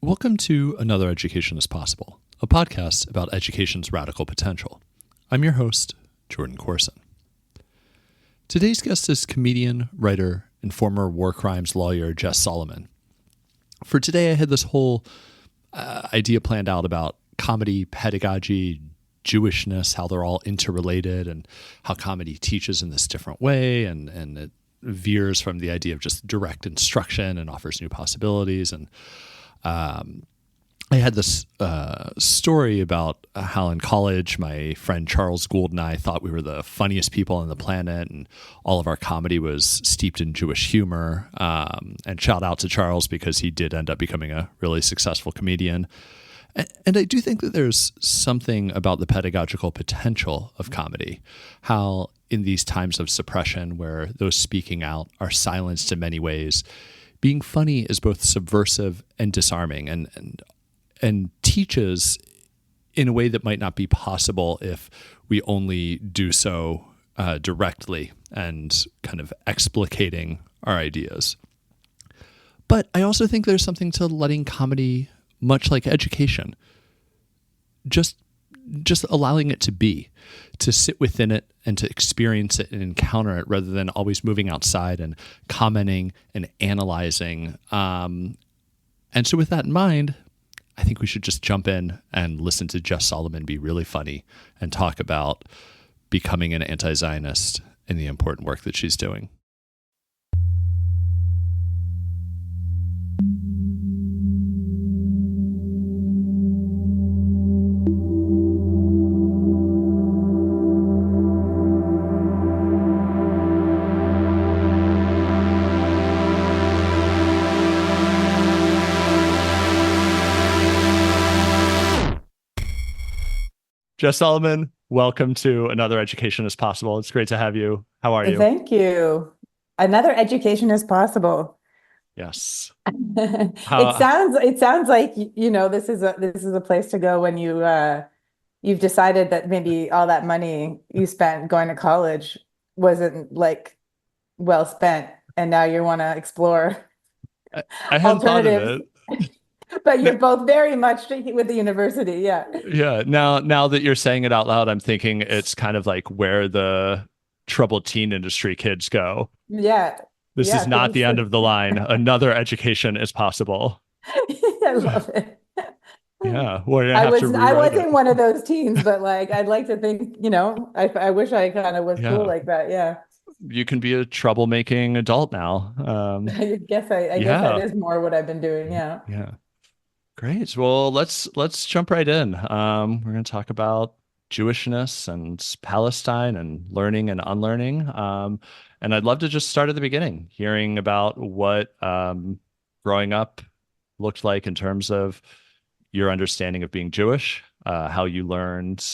Welcome to Another Education is Possible, a podcast about education's radical potential. I'm your host, Jordan Corson. Today's guest is comedian, writer, and former war crimes lawyer Jess Salomon. For today, I had this whole idea planned out about comedy, pedagogy, Jewishness, how they're all interrelated, and how comedy teaches in this different way, and it veers from the idea of just direct instruction and offers new possibilities. And I had this story about how in college my friend Charles Gould and I thought we were the funniest people on the planet, and all of our comedy was steeped in Jewish humor. And shout out to Charles because he did end up becoming a really successful comedian. And I do think that there's something about the pedagogical potential of comedy, how in these times of suppression where those speaking out are silenced in many ways, being funny is both subversive and disarming, and teaches in a way that might not be possible if we only do so directly and kind of explicating our ideas. But I also think there's something to letting comedy, much like education, just allowing it to be, to sit within it and to experience it and encounter it rather than always moving outside and commenting and analyzing. And so with that in mind, I think we should just jump in and listen to Jess Salomon be really funny and talk about becoming an anti-Zionist and the important work that she's doing. Jess Salomon, welcome to Another Education is Possible. It's great to have you. How are you? Thank you. Another education is possible. Yes. It sounds like this is a place to go when you've decided that maybe all that money you spent going to college wasn't like well spent, and now you want to explore I hadn't thought of it. But you're both very much with the university, yeah. Yeah. Now that you're saying it out loud, I'm thinking it's kind of like where the troubled teen industry kids go. Yeah. This is not the end of the line. Another education is possible. I love it. Yeah. Well, I wasn't one of those teens, but like I'd like to think, I wish I kind of was cool like that. Yeah. You can be a troublemaking adult now. I guess that is more what I've been doing. Yeah. Yeah. Great. Well, let's jump right in. We're going to talk about Jewishness and Palestine and learning and unlearning. And I'd love to just start at the beginning, hearing about what growing up looked like in terms of your understanding of being Jewish, how you learned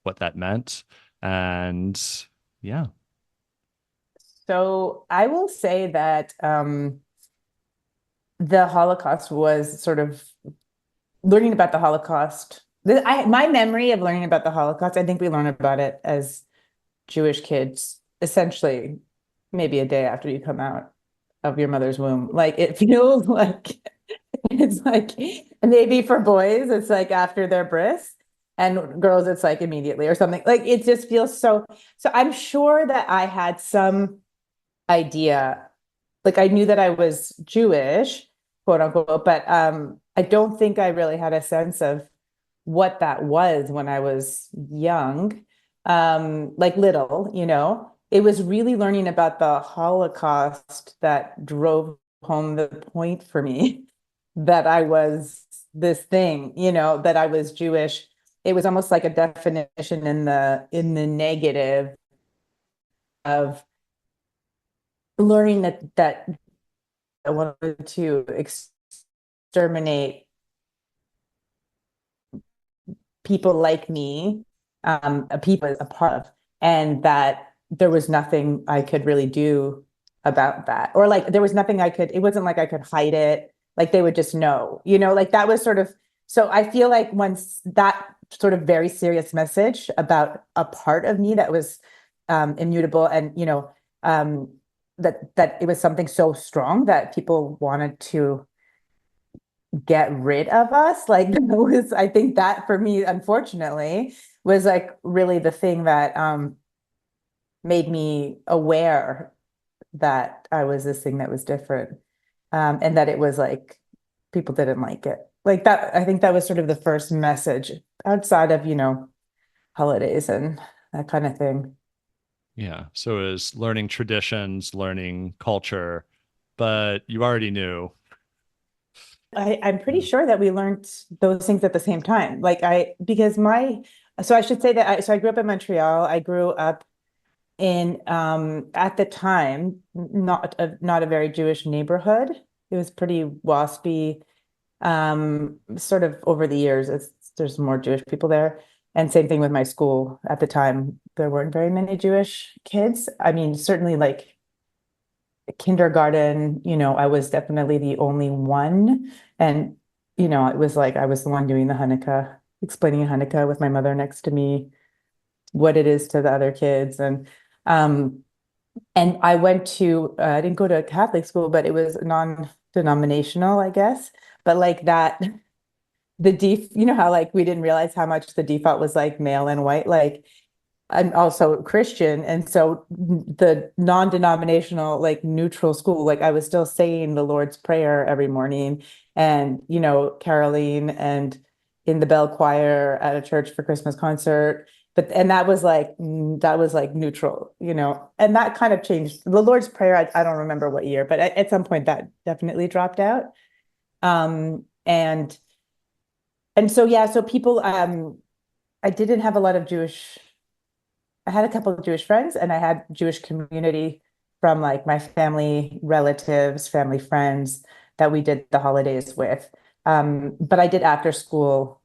what that meant, and yeah. So I will say that the Holocaust was sort of learning about the Holocaust. My memory of learning about the Holocaust, I think we learn about it as Jewish kids, essentially, maybe a day after you come out of your mother's womb. Like it feels like it's like maybe for boys, it's like after their bris, and girls, it's like immediately or something. Like it just feels so. So I'm sure that I had some idea, like I knew that I was Jewish, quote unquote, but I don't think I really had a sense of what that was when I was young, like little, It was really learning about the Holocaust that drove home the point for me that I was this thing, that I was Jewish. It was almost like a definition in the negative of learning that I wanted to exterminate people like me, people a part of, and that there was nothing I could really do about that, or like there was nothing it wasn't like I could hide it, like they would just know, like that was sort of. So I feel like once that sort of very serious message about a part of me that was immutable, and that it was something so strong that people wanted to get rid of us. Like that was, I think that for me, unfortunately, was like really the thing that made me aware that I was this thing that was different. And that it was like people didn't like it. Like that, I think that was sort of the first message outside of, holidays and that kind of thing. Yeah. So it was learning traditions, learning culture, but you already knew. I'm pretty sure that we learned those things at the same time. Because so I should say that I grew up in Montreal. I grew up in, at the time, not a very Jewish neighborhood. It was pretty waspy. Sort of over the years, there's more Jewish people there. And same thing with my school. At the time, there weren't very many Jewish kids. I mean, certainly like kindergarten, I was definitely the only one. And, it was like I was the one doing the Hanukkah, explaining Hanukkah with my mother next to me, what it is to the other kids. And I I didn't go to a Catholic school, but it was non-denominational, I guess. But like that, how like we didn't realize how much the default was like male and white. Like I'm also Christian. And so the non-denominational, like neutral school, like I was still saying the Lord's Prayer every morning and, caroling and in the bell choir at a church for Christmas concert. And that was like neutral, and that kind of changed. The Lord's Prayer, I don't remember what year, but at some point that definitely dropped out. And so, yeah, so people, I didn't have a lot of I had a couple of Jewish friends and I had Jewish community from like my family, relatives, family friends that we did the holidays with. But I did after school,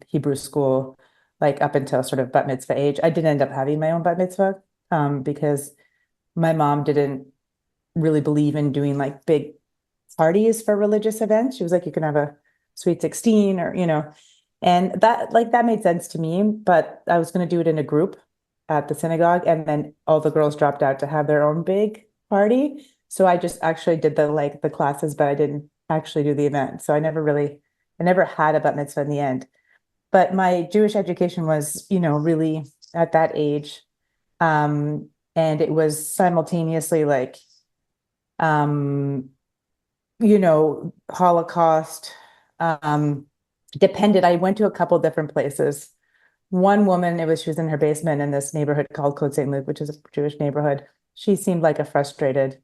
Hebrew school, like up until sort of bat mitzvah age. I didn't end up having my own bat mitzvah, because my mom didn't really believe in doing like big parties for religious events. She was like, you can have a sweet 16 or, and that made sense to me, but I was going to do it in a group at the synagogue. And then all the girls dropped out to have their own big party. So I just actually did the classes, but I didn't actually do the event. So I never had a bat mitzvah in the end. But my Jewish education was, really at that age. And it was simultaneously like, um, Holocaust, depended. I went to a couple different places. One woman, she was in her basement in this neighborhood called Côte Saint Luc, which is a Jewish neighborhood. She seemed like a frustrated,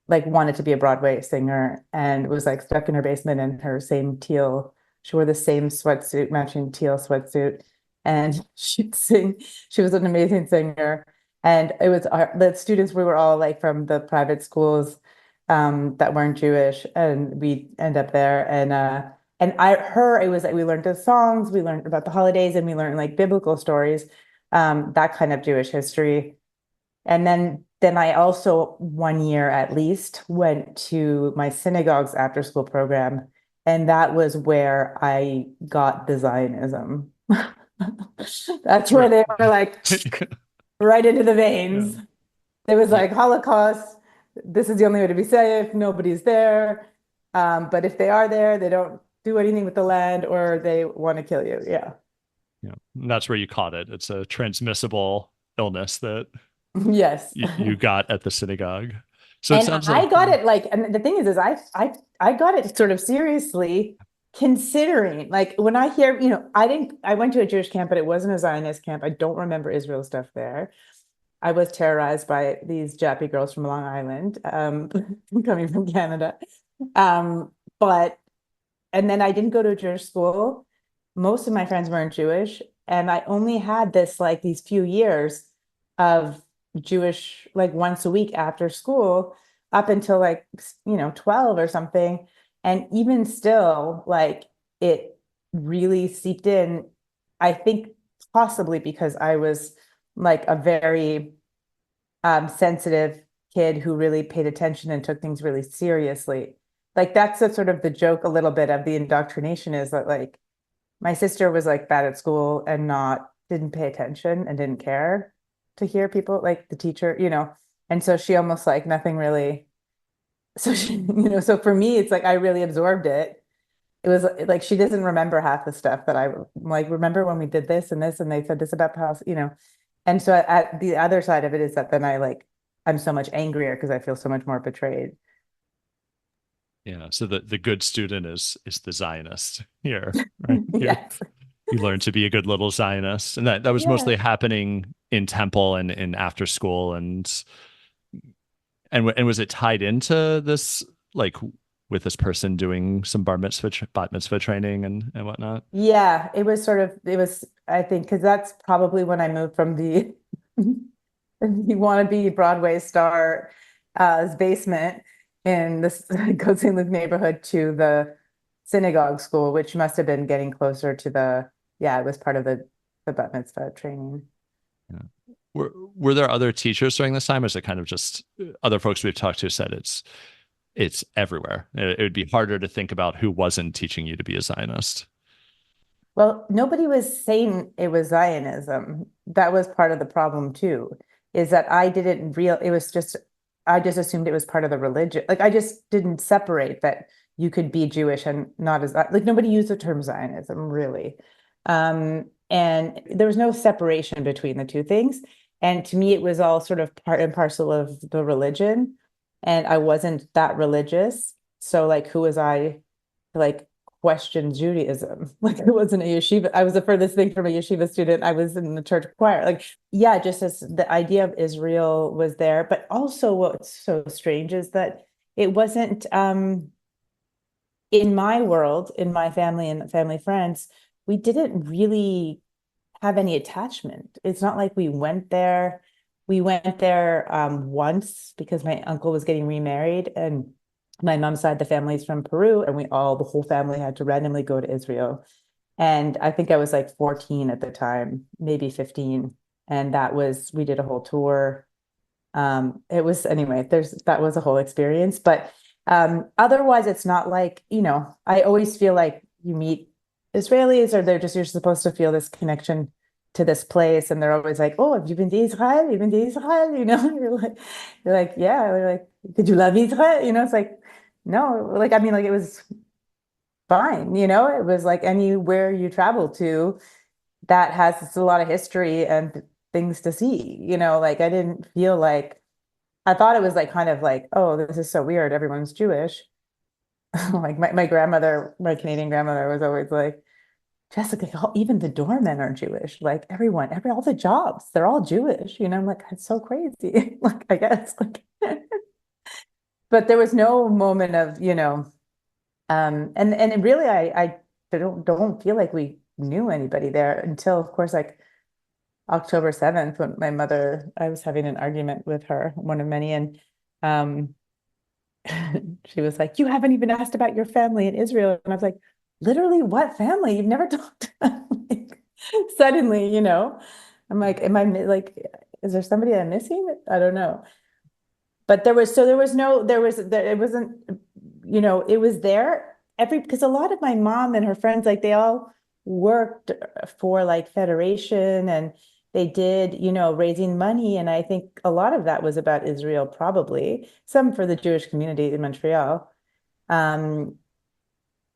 like wanted to be a Broadway singer and was like stuck in her basement in her same teal. She wore the same sweatsuit, matching teal sweatsuit, and she'd sing. She was an amazing singer. And it was the students, we were all like from the private schools, that weren't Jewish, and we end up there. It was like we learned the songs, we learned about the holidays, and we learned like biblical stories, that kind of Jewish history. And then I also 1 year at least went to my synagogue's after school program. And that was where I got the Zionism. That's where they were like right into the veins. Yeah. It was like Holocaust. This is the only way to be safe. Nobody's there. But if they are there, they don't do anything with the land or they want to kill you. Yeah. Yeah. And that's where you caught it. It's a transmissible illness that Yes. you got at the synagogue. So it And sounds I like, got it like, and the thing is I got it sort of seriously considering like when I hear, I went to a Jewish camp, but it wasn't a Zionist camp. I don't remember Israel stuff there. I was terrorized by these Jappy girls from Long Island, coming from Canada. Um, but, and then I didn't go to a Jewish school. Most of my friends weren't Jewish. And I only had these few years of Jewish, like once a week after school up until 12 or something. And even still, like it really seeped in, I think possibly because I was like a very sensitive kid who really paid attention and took things really seriously. Like that's the sort of the joke a little bit of the indoctrination is that like my sister was like bad at school and didn't pay attention and didn't care to hear people like the teacher, and so she almost like nothing really So so for me, it's like I really absorbed it. It was like she doesn't remember half the stuff that I'm like, remember when we did this and this, and they said this about Palestine. And so at the other side of it is that then I'm so much angrier because I feel so much more betrayed. Yeah. So the good student is the Zionist here, right? Yes. You learn to be a good little Zionist. And that was Yeah. mostly happening in temple and in after school and was it tied into this like with this person doing some bat mitzvah training and whatnot? Yeah, it was, I think, because that's probably when I moved from the you want to be Broadway star basement in this Côte Saint Luc neighborhood to the synagogue school, which must have been getting closer to yeah, it was part of the bat mitzvah training. Yeah. Were there other teachers during this time, or is it kind of just other folks we've talked to said it's everywhere? It would be harder to think about who wasn't teaching you to be a Zionist. Well, nobody was saying it was Zionism. That was part of the problem too, is that it was just, I just assumed it was part of the religion. Like I just didn't separate that you could be Jewish and not as, like nobody used the term Zionism really. And there was no separation between the two things. And to me, it was all sort of part and parcel of the religion. And I wasn't that religious. So like, who was I to like question Judaism? Like it wasn't a yeshiva. I was the furthest thing from a yeshiva student. I was in the church choir. Like, yeah, just as the idea of Israel was there. But also what's so strange is that it wasn't in my world, in my family and family friends, we didn't really have any attachment. It's not like we went there. We went there once because my uncle was getting remarried, and my mom's side, the family's from Peru, and the whole family had to randomly go to Israel. And I think I was like 14 at the time, maybe 15. And we did a whole tour. It was, anyway, that was a whole experience. But otherwise, it's not like, I always feel like you meet Israelis or you're supposed to feel this connection to this place. And they're always like, oh, have you been to Israel? You've been to Israel? You're like, yeah. They're like, did you love Israel? It's like, no, like, I mean, like it was fine. It was like anywhere you travel to that has a lot of history and things to see, like I didn't feel like, I thought it was like kind of like, oh, this is so weird. Everyone's Jewish. Like my grandmother, my Canadian grandmother was always like, Jessica, even the doormen are Jewish. Like all the jobs, they're all Jewish. I'm like, that's so crazy. Like, I guess, like, but there was no moment of, and really, I don't feel like we knew anybody there until, of course, like October 7th, when I was having an argument with her, one of many, and um, she was like, you haven't even asked about your family in Israel. And I was like, literally, what family? You've never talked to them. Like, suddenly, I'm like, am I like, is there somebody I'm missing? I don't know. But there was no, it wasn't, it was there because a lot of my mom and her friends, like they all worked for like Federation and they did, raising money. And I think a lot of that was about Israel, probably some for the Jewish community in Montreal. Um,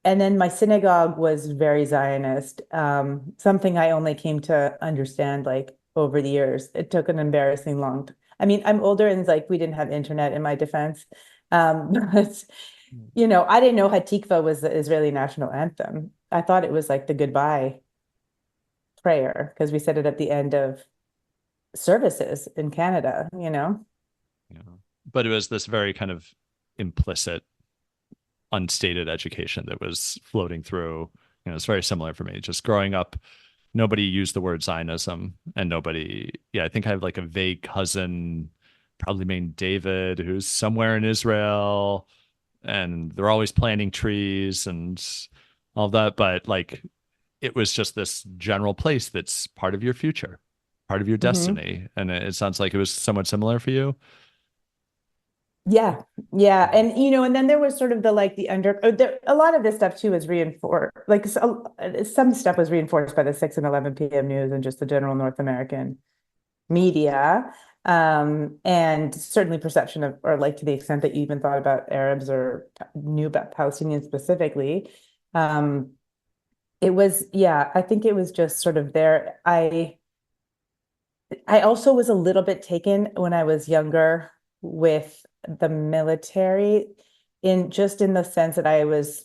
and then my synagogue was very Zionist, something I only came to understand like over the years. It took an embarrassing long time. I mean, I'm older and like we didn't have internet in my defense. But I didn't know Hatikva was the Israeli national anthem. I thought it was like the goodbye prayer because we said it at the end of services in Canada. Yeah. But it was this very kind of implicit, unstated education that was floating through. It's very similar for me. Just growing up, nobody used the word Zionism, and I think I have like a vague cousin, probably named David, who's somewhere in Israel, and they're always planting trees and all that. But like, it was just this general place that's part of your future, part of your Hmm. destiny. And it sounds like it was somewhat similar for you. Yeah, yeah, and then there was sort of the like the a lot of this stuff too was reinforced. Like some stuff was reinforced by the 6 and 11 p.m. news and just the general North American media. And certainly perception of, or like to the extent that you even thought about Arabs or knew about Palestinians specifically. Um, it was, yeah, I think it was just sort of there. I also was a little bit taken when I was younger with the military, in the sense that I was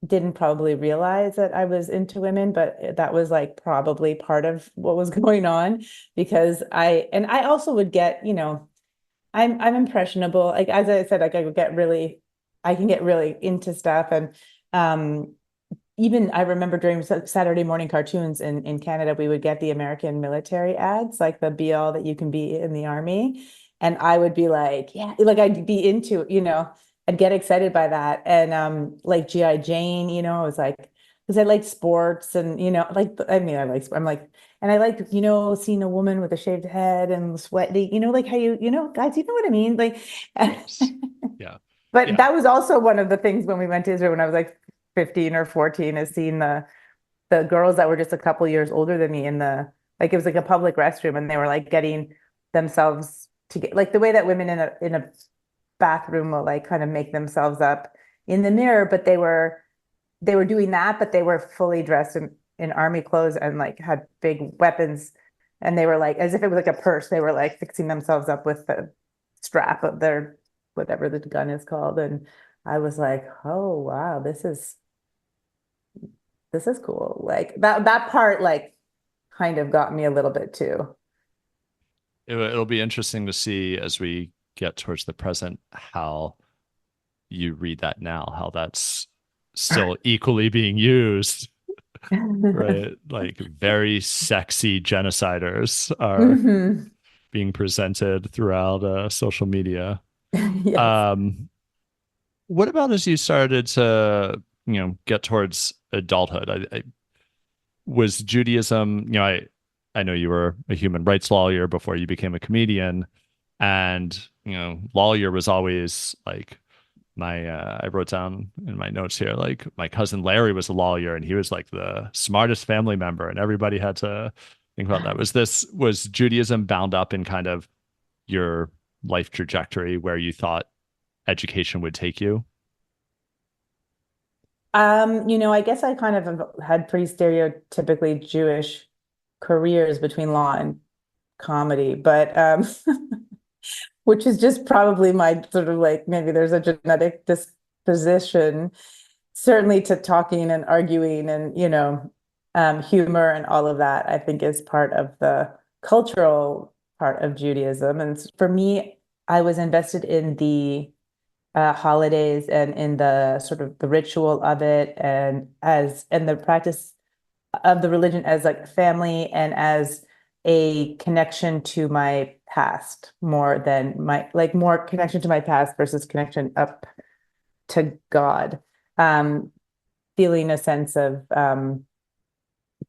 didn't probably realize that I was into women, but that was like probably part of what was going on, because I also would get, I'm impressionable. Like as I said, like I can get really into stuff. And um even I remember during Saturday morning cartoons in Canada, we would get the American military ads, like the be all that you can be in the army. And I would be like, yeah, like I'd be into, I'd get excited by that. And like G.I. Jane, I was like, because I like sports and, like, I mean, I'm like, and I like, seeing a woman with a shaved head and sweaty, like how guys, you know what I mean? Like, Yes. Yeah. but Yeah. that was also one of the things when we went to Israel when I was like 15 or 14, is seeing the girls that were just a couple years older than me in the, like, it was like a public restroom, and they were like getting themselves to get, like the way that women in a bathroom will like kind of make themselves up in the mirror, but they were doing that, but they were fully dressed in army clothes and like had big weapons, and they were like, as if it was like a purse, they were like fixing themselves up with the strap of their whatever the gun is called. And I was like, oh wow, this is cool. Like that part like kind of got me a little bit too. It'll be interesting to see as we get towards the present how you read that now, how that's still equally being used, right? Like very sexy genociders are Hmm. being presented throughout social media. Yes. Um, what about as you started to, get towards adulthood? Was Judaism, I know you were a human rights lawyer before you became a comedian, and lawyer was always like I wrote down in my notes here, like my cousin Larry was a lawyer and he was like the smartest family member, and everybody had to think about that. Was Judaism bound up in kind of your life trajectory where you thought education would take you? I guess I kind of have had pretty stereotypically Jewish careers between law and comedy, but which is just probably my sort of like, maybe there's a genetic disposition, certainly to talking and arguing and, humor and all of that, I think is part of the cultural part of Judaism. And for me, I was invested in the holidays and in the sort of the ritual of it, and the practice of the religion as like family and as a connection to my past, more than more connection to my past versus connection up to God. Um, Feeling a sense of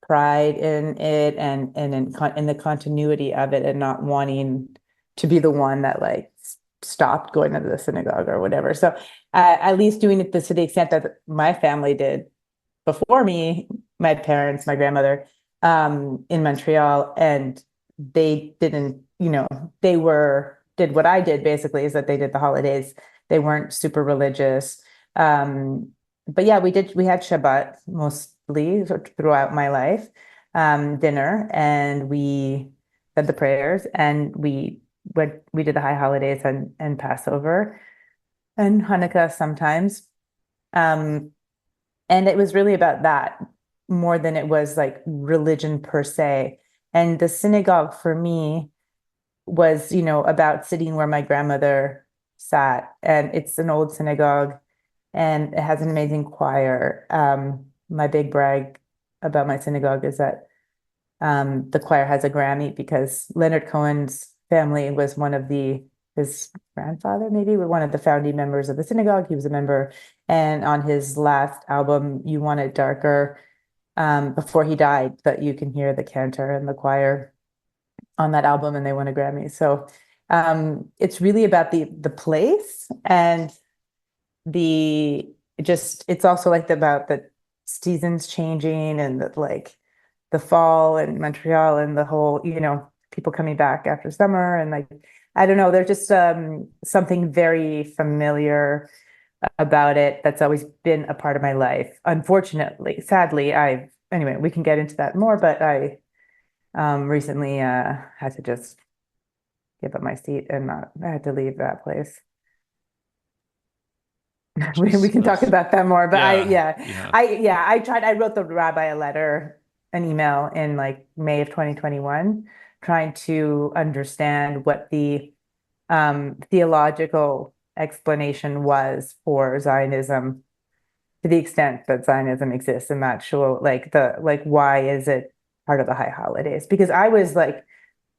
pride in it, and in the continuity of it, and not wanting to be the one that like stopped going to the synagogue or whatever. So at least doing it to the extent that my family did before me, my parents, my grandmother, in Montreal, and they didn't, did what I did basically, is that they did the holidays. They weren't super religious. But yeah, we had Shabbat mostly throughout my life, dinner, and we said the prayers, and we did the high holidays and Passover and Hanukkah sometimes. Um, and it was really about that more than it was like religion per se. And the synagogue for me was, about sitting where my grandmother sat. And it's an old synagogue, and it has an amazing choir. My big brag about my synagogue is that the choir has a Grammy, because Leonard Cohen's family was his grandfather, maybe, were one of the founding members of the synagogue. He was a member. And on his last album, You Want It Darker, before he died, that you can hear the cantor and the choir on that album, and they won a Grammy. So it's really about the place, and the it's also like about the seasons changing, and like the fall in Montreal, and the whole, people coming back after summer, and like, I don't know, there's just something very familiar about it that's always been a part of my life. Unfortunately, sadly, anyway, we can get into that more, but I recently had to just give up my seat and I had to leave that place. We can talk about that more, but I wrote the rabbi a letter, an email in like May of 2021, trying to understand what the theological explanation was for Zionism, to the extent that Zionism exists, and not sure like why is it part of the high holidays? Because I was like,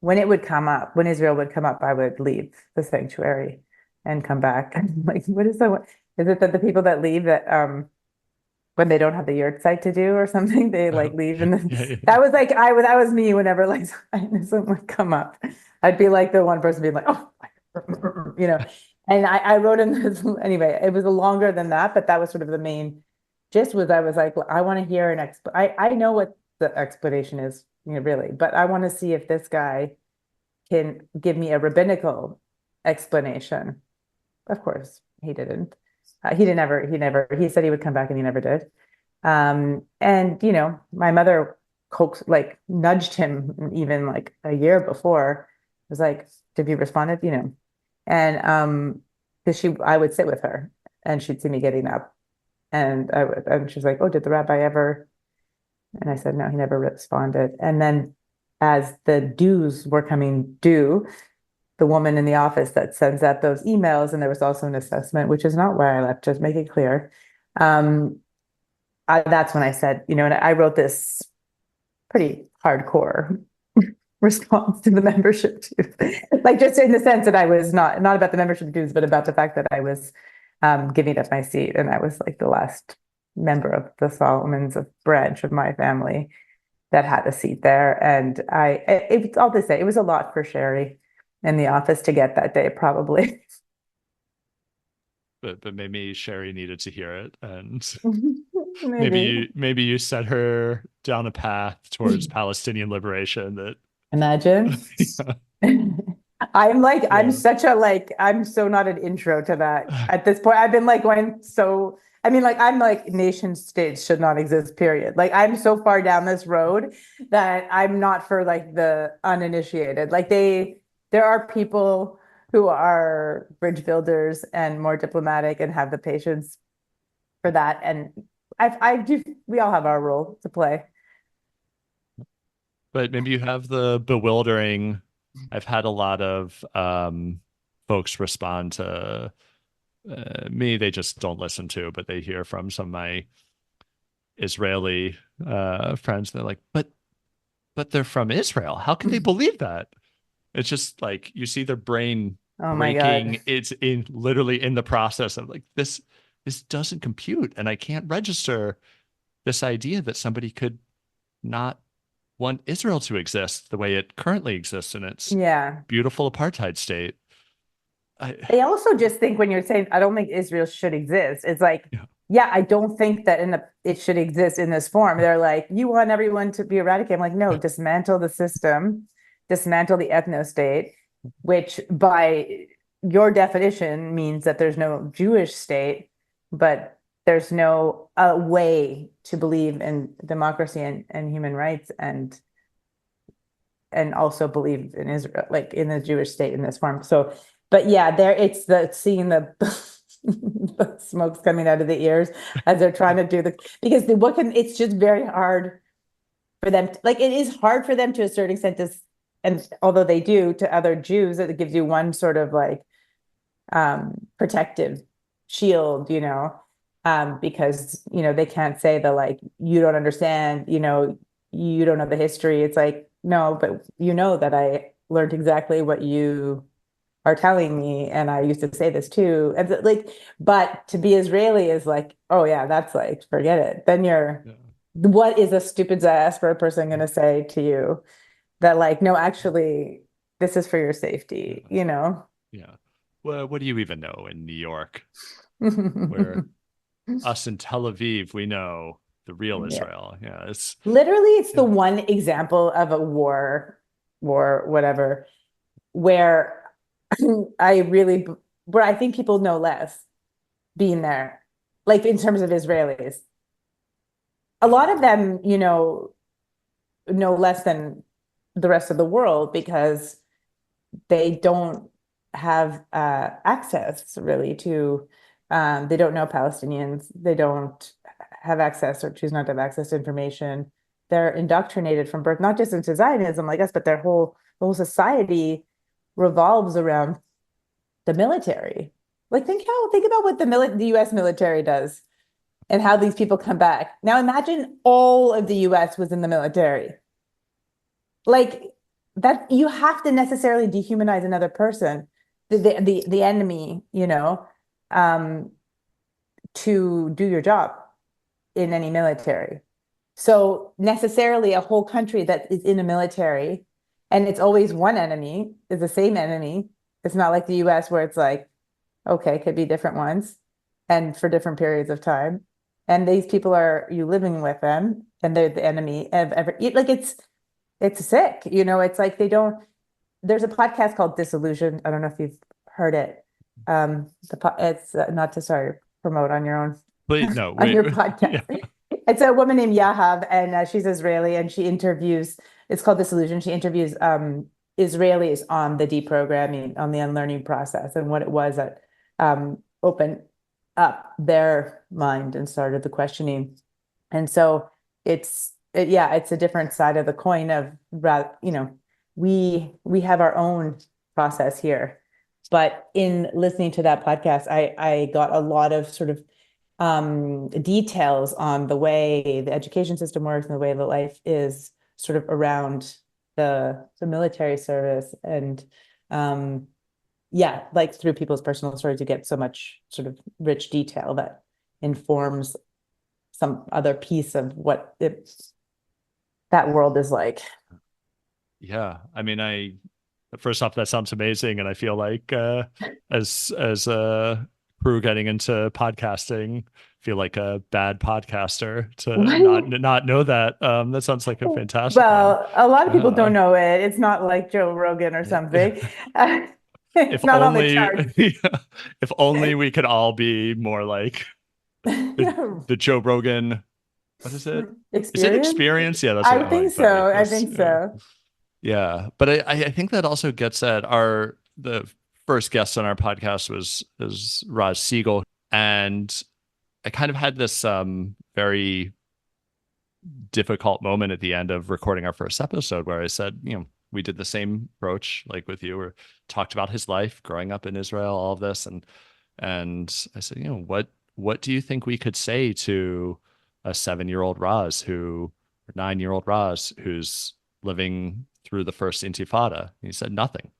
when Israel would come up, I would leave the sanctuary and come back. Like, what is the is it that the people that leave that when they don't have the yurt site to do or something, they like leave, and then that was like that was me whenever like Zionism would come up. I'd be like the one person being like, oh, you know. And I wrote in this anyway. It was longer than that, but that was sort of the main gist. Was I was like, I want to hear I know what the explanation is, really, but I want to see if this guy can give me a rabbinical explanation. Of course, he didn't. He said he would come back and he never did. And my mother nudged him even like a year before. It was like, have you responded? And because I would sit with her and she'd see me getting up, and she's like, oh, did the rabbi ever? And I said, no, he never responded. And then as the dues were coming due, the woman in the office that sends out those emails, and there was also an assessment, which is not why I left, just make it clear. That's when I said, and I wrote this pretty hardcore response to the membership dues, like just in the sense that I was not about the membership dues, but about the fact that I was giving up my seat, and I was like the last member of the Salomons branch of my family that had a seat there. And it's all to say, it was a lot for Sherry in the office to get that day, probably. But maybe Sherry needed to hear it, and Maybe maybe you set her down a path towards Palestinian liberation that imagine. I'm so not an intro to that at this point. I've been like I'm like nation states should not exist, period. Like I'm so far down this road that I'm not for like the uninitiated. Like there are people who are bridge builders and more diplomatic and have the patience for that. And I do, we all have our role to play. But maybe you have the bewildering. I've had a lot of folks respond to me. They just don't listen to, but they hear from some of my Israeli friends. They're like, but they're from Israel. How can they believe that? It's just like you see their brain breaking. It's literally in the process of like this doesn't compute, and I can't register this idea that somebody could not want Israel to exist the way it currently exists in its beautiful apartheid state. They also just think when you're saying, I don't think Israel should exist, it's like, I don't think that it should exist in this form. They're like, you want everyone to be eradicated. I'm like, no, dismantle the system, dismantle the ethno-state, which by your definition means that there's no Jewish state, but there's no way to believe in democracy and human rights and also believe in Israel, like in the Jewish state in this form. So, but it's seeing the the smoke's coming out of the ears as they're trying to do because it's just very hard for them. It is hard for them to a certain extent, and although they do to other Jews, it gives you one sort of like protective shield, because they can't say you don't understand, you don't know the history. It's like, no, but that I learned exactly what you are telling me, and I used to say this too. And but to be Israeli is like, oh yeah, that's like, forget it. Then what is a stupid diaspora person going to say to you that no, actually, this is for your safety, Yeah. Well, what do you even know in New York, where us in Tel Aviv, we know the real Israel. It's literally, it's the one example of a war war, whatever, where where I think people know less being there, like in terms of Israelis. A lot of them, know less than the rest of the world because they don't have access really to, they don't know Palestinians, they don't have access or choose not to have access to information. They're indoctrinated from birth, not just into Zionism like us, but the whole society revolves around the military. Like think about what the US military does and how these people come back. Now imagine all of the US was in the military. Like that, you have to necessarily dehumanize another person, the enemy, to do your job in any military. So necessarily a whole country that is in a military and it's always one enemy is the same enemy. It's not like the US where it's like, okay, could be different ones and for different periods of time. And these people are you living with them and they're the enemy of like it's sick, it's like there's a podcast called Disillusioned. I don't know if you've heard it. It's not to promote on your own Please, no, on your podcast. Yeah. It's a woman named Yahav, and she's Israeli, and she interviews. It's called Disillusioned. She interviews Israelis on the deprogramming, on the unlearning process, and what it was that opened up their mind and started the questioning. And so it's a different side of the coin of, we have our own process here. But in listening to that podcast, I got a lot of sort of details on the way the education system works and the way the life is sort of around the military service. And like through people's personal stories, you get so much sort of rich detail that informs some other piece of what that world is like. Yeah. I mean, first off, that sounds amazing. And I feel like as a crew getting into podcasting, feel like a bad podcaster to not know that. That sounds like a fantastic one. A lot of people don't know it. It's not like Joe Rogan or something. It's not on the charts. If only we could all be more like the Joe Rogan. What is it? Experience? Is it experience? Yeah, that's what I think so. I think so. Yeah, but I think that also gets at the first guest on our podcast was Raj Siegel, and I kind of had this very difficult moment at the end of recording our first episode where I said, we did the same approach like with you, or talked about his life growing up in Israel, all of this, and I said, what do you think we could say to a 7-year-old Raz or 9-year-old Raz who's living through the first Intifada? He said nothing.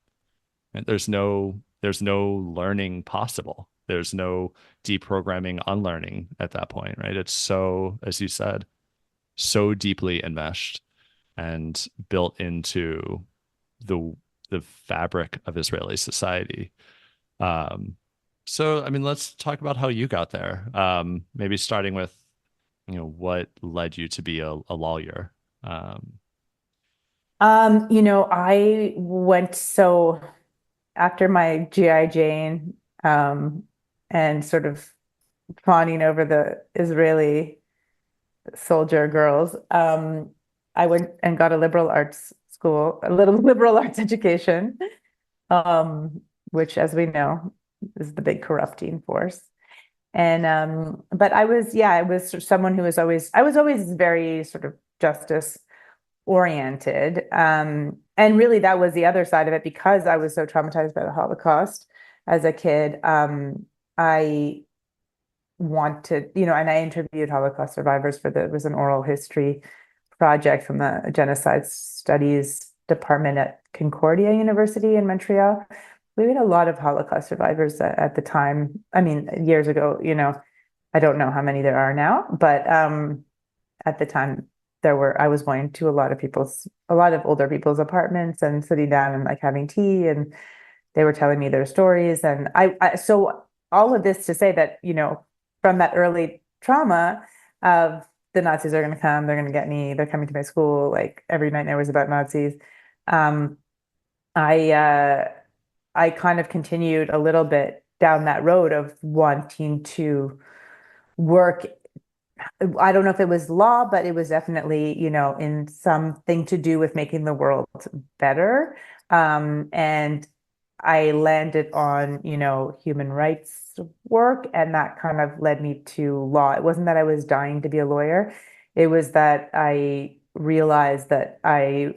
There's no learning possible. There's no deprogramming, unlearning at that point, right? It's so, as you said, so deeply enmeshed and built into the fabric of Israeli society. So, I mean, let's talk about how you got there. Maybe starting with, what led you to be a lawyer. I went after my GI Jane, and sort of fawning over the Israeli soldier girls, I went and got a liberal arts education, which, as we know, is the big corrupting force. And but I was someone who I was always very sort of justice oriented. And really that was the other side of it, because I was so traumatized by the Holocaust as a kid. I wanted, and I interviewed Holocaust survivors it was an oral history project from the Genocide Studies Department at Concordia University in Montreal. We had a lot of Holocaust survivors at the time. I mean, years ago, I don't know how many there are now, but at the time I was going to a lot of older people's apartments and sitting down and like having tea, and they were telling me their stories. And so all of this to say that, from that early trauma of the Nazis are going to come, they're going to get me, they're coming to my school, like every night there was about Nazis. Um, I I kind of continued a little bit down that road of wanting to work. I don't know if it was law, but it was definitely, in something to do with making the world better. And I landed on, human rights work, and that kind of led me to law. It wasn't that I was dying to be a lawyer. It was that I realized that I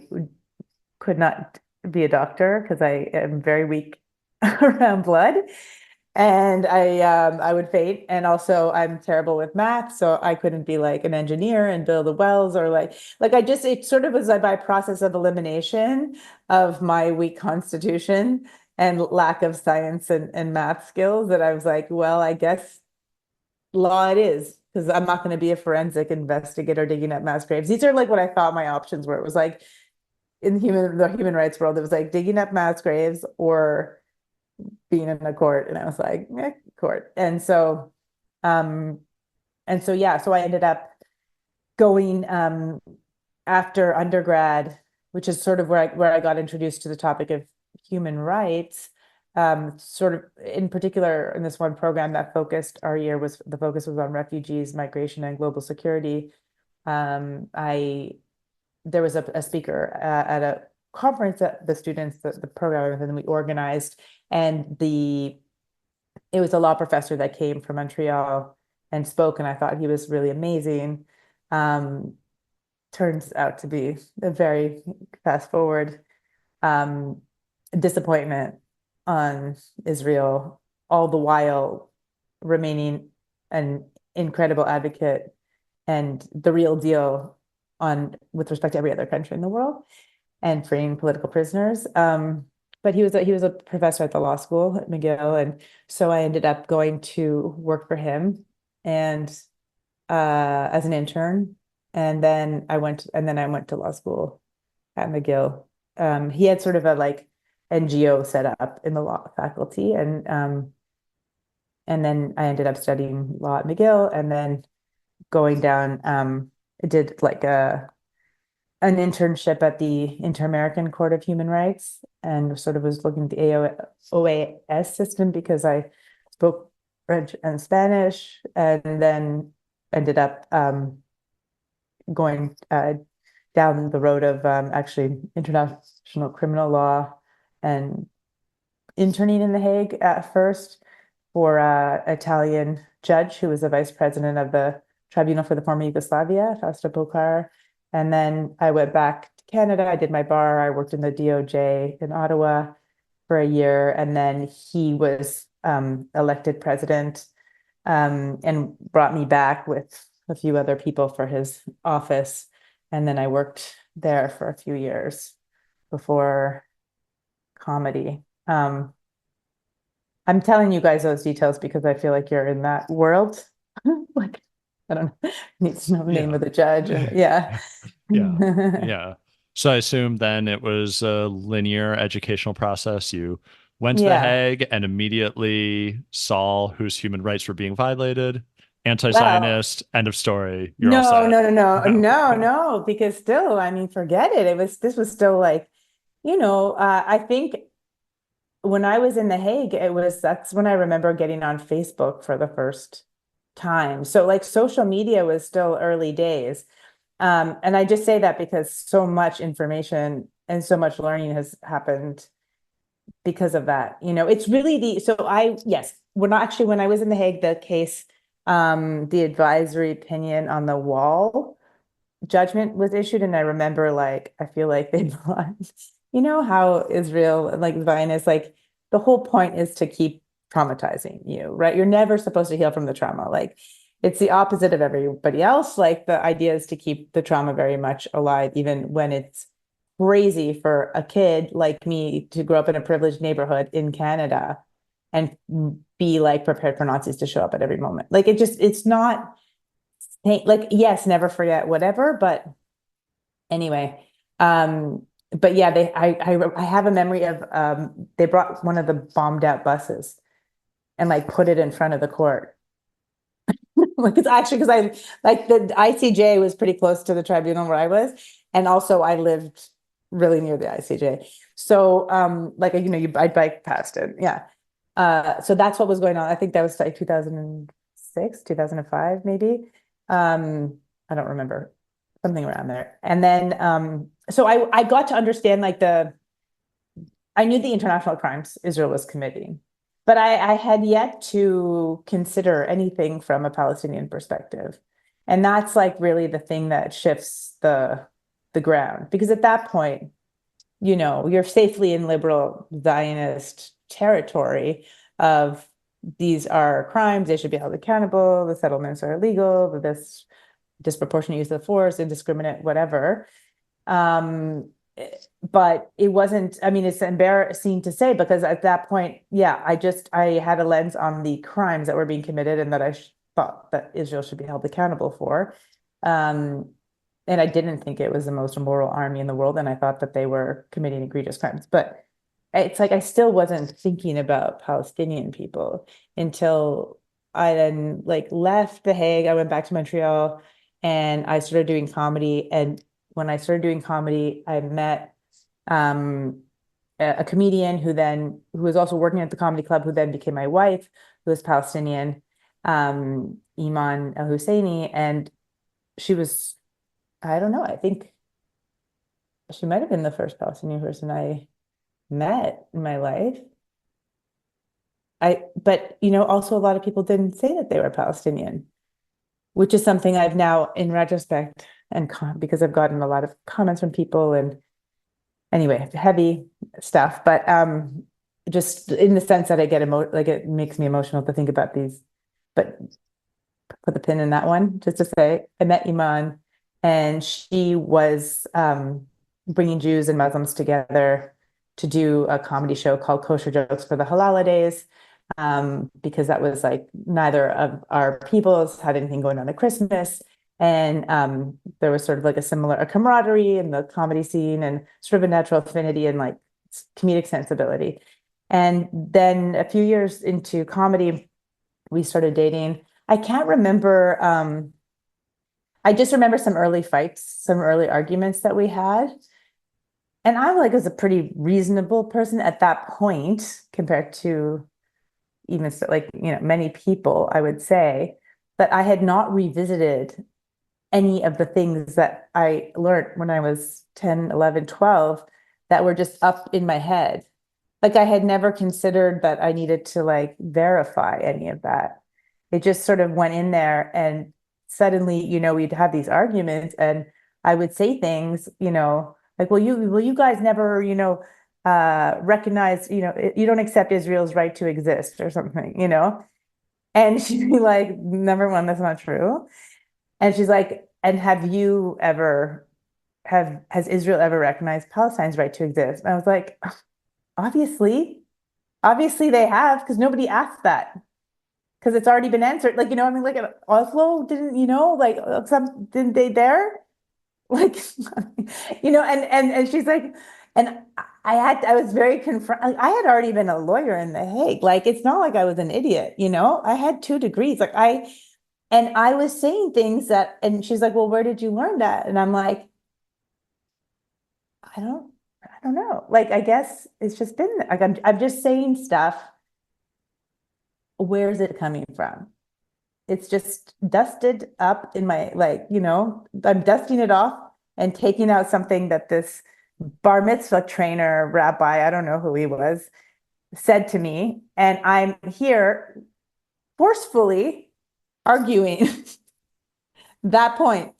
could not be a doctor because I am very weak around blood, and I would faint. And also I'm terrible with math, so I couldn't be like an engineer and build the wells, or like I just, it sort of was like by process of elimination of my weak constitution and lack of science and math skills, that I was like, well, I guess law it is, because I'm not going to be a forensic investigator digging up mass graves. These are like what I thought my options were. It was like in the human rights world, it was like digging up mass graves or being in a court. And I was like, court. Um, yeah, so I ended up going after undergrad, which is sort of where I got introduced to the topic of human rights. Sort of in particular in this one program that focused our year was the focus was on refugees, migration, and global security. I There was a speaker at a conference that the students, the program, and we organized, and it was a law professor that came from Montreal and spoke, and I thought he was really amazing. Um, Turns out to be a very fast forward um, disappointment on Israel, all the while remaining an incredible advocate and the real deal on with respect to every other country in the world, and freeing political prisoners. But he was a professor at the law school at McGill, and so I ended up going to work for him, and as an intern, and then I went to law school at McGill. He had sort of a like NGO set up in the law faculty, and then I ended up studying law at McGill, and then going down. I did like an internship at the Inter-American Court of Human Rights, and sort of was looking at the OAS system because I spoke French and Spanish, and then ended up going down the road of actually international criminal law and interning in The Hague at first for an Italian judge who was the vice president of the Tribunal for the Former Yugoslavia, Fausto Pokar. And then I went back to Canada. I did my bar. I worked in the DOJ in Ottawa for a year. And then he was elected president, and brought me back with a few other people for his office. And then I worked there for a few years before comedy. I'm telling you guys those details because I feel like you're in that world. Like, I don't know, need to know the name of the judge. And yeah. Yeah. So I assume then it was a linear educational process. You went to The Yeah. Hague and immediately saw whose human rights were being violated. Well, Anti-Zionist, end of story. You're all no, set. no, no, no, No. no, no, because still, I mean, forget it. This was still like, I think when I was in The Hague, that's when I remember getting on Facebook for the first time. So like social media was still early days. And I just say that because so much information and so much learning has happened because of that. It's really yes, when I was in The Hague, the case, the advisory opinion on the wall judgment was issued, and I remember, like, I feel like they brought, how Israel, like Zionist, like the whole point is to keep traumatizing you, right? You're never supposed to heal from the trauma. Like, it's the opposite of everybody else. Like, the idea is to keep the trauma very much alive, even when it's crazy for a kid like me to grow up in a privileged neighborhood in Canada and be like prepared for Nazis to show up at every moment. Like, it's not like, yes, never forget, whatever. But anyway, but yeah, I have a memory of they brought one of the bombed out buses and like put it in front of the court. Like, it's actually because the ICJ was pretty close to the tribunal where I was, and also I lived really near the ICJ. So, I'd bike past it. Yeah. So that's what was going on. I think that was like 2006, 2005, maybe. I don't remember, something around there. And then, so I got to understand I knew the international crimes Israel was committing, but I had yet to consider anything from a Palestinian perspective. And that's like really the thing that shifts the ground, because at that point, you're safely in liberal Zionist territory of these are crimes, they should be held accountable, the settlements are illegal, this disproportionate use of force, indiscriminate, whatever. But it wasn't, I mean, it's embarrassing to say, because at that point, yeah, I had a lens on the crimes that were being committed and that I thought that Israel should be held accountable for. And I didn't think it was the most immoral army in the world, and I thought that they were committing egregious crimes. But it's like I still wasn't thinking about Palestinian people until I then left The Hague. I went back to Montreal and I started doing comedy. And when I started doing comedy, I met a comedian who was also working at the comedy club, who then became my wife, who was Palestinian, Iman El Husseini. And she was, I don't know, I think she might have been the first Palestinian person I met in my life. But also a lot of people didn't say that they were Palestinian, which is something I've now, in retrospect, and because I've gotten a lot of comments from people, and anyway, heavy stuff, but just in the sense that I get it makes me emotional to think about these. But put the pin in that one, just to say, I met Iman, and she was bringing Jews and Muslims together to do a comedy show called Kosher Jokes for the Holidays, because that was neither of our peoples had anything going on at Christmas. And there was sort of a camaraderie in the comedy scene, and sort of a natural affinity and comedic sensibility. And then a few years into comedy, we started dating. I can't remember. I just remember some early fights, some early arguments that we had. And I was a pretty reasonable person at that point, compared to even many people, I would say. But I had not revisited any of the things that I learned when I was 10, 11, 12 that were just up in my head. I had never considered that I needed to verify any of that. It just sort of went in there, and suddenly, we'd have these arguments, and I would say things, will you guys never, recognize, you don't accept Israel's right to exist or something, And she'd be like, number one, that's not true. And she's like, and has Israel ever recognized Palestine's right to exist? And I was like, obviously they have, because nobody asked that, because it's already been answered. At Oslo, didn't they there? And she's like, and I was very I had already been a lawyer in The Hague. It's not like I was an idiot, I had 2 degrees. And I was saying things and she's like, well, where did you learn that? And I'm like, I don't know. I guess it's just been I'm just saying stuff. Where is it coming from? It's just dusted up in my, I'm dusting it off and taking out something that this bar mitzvah trainer, rabbi, I don't know who he was, said to me. And I'm here forcefully arguing that point.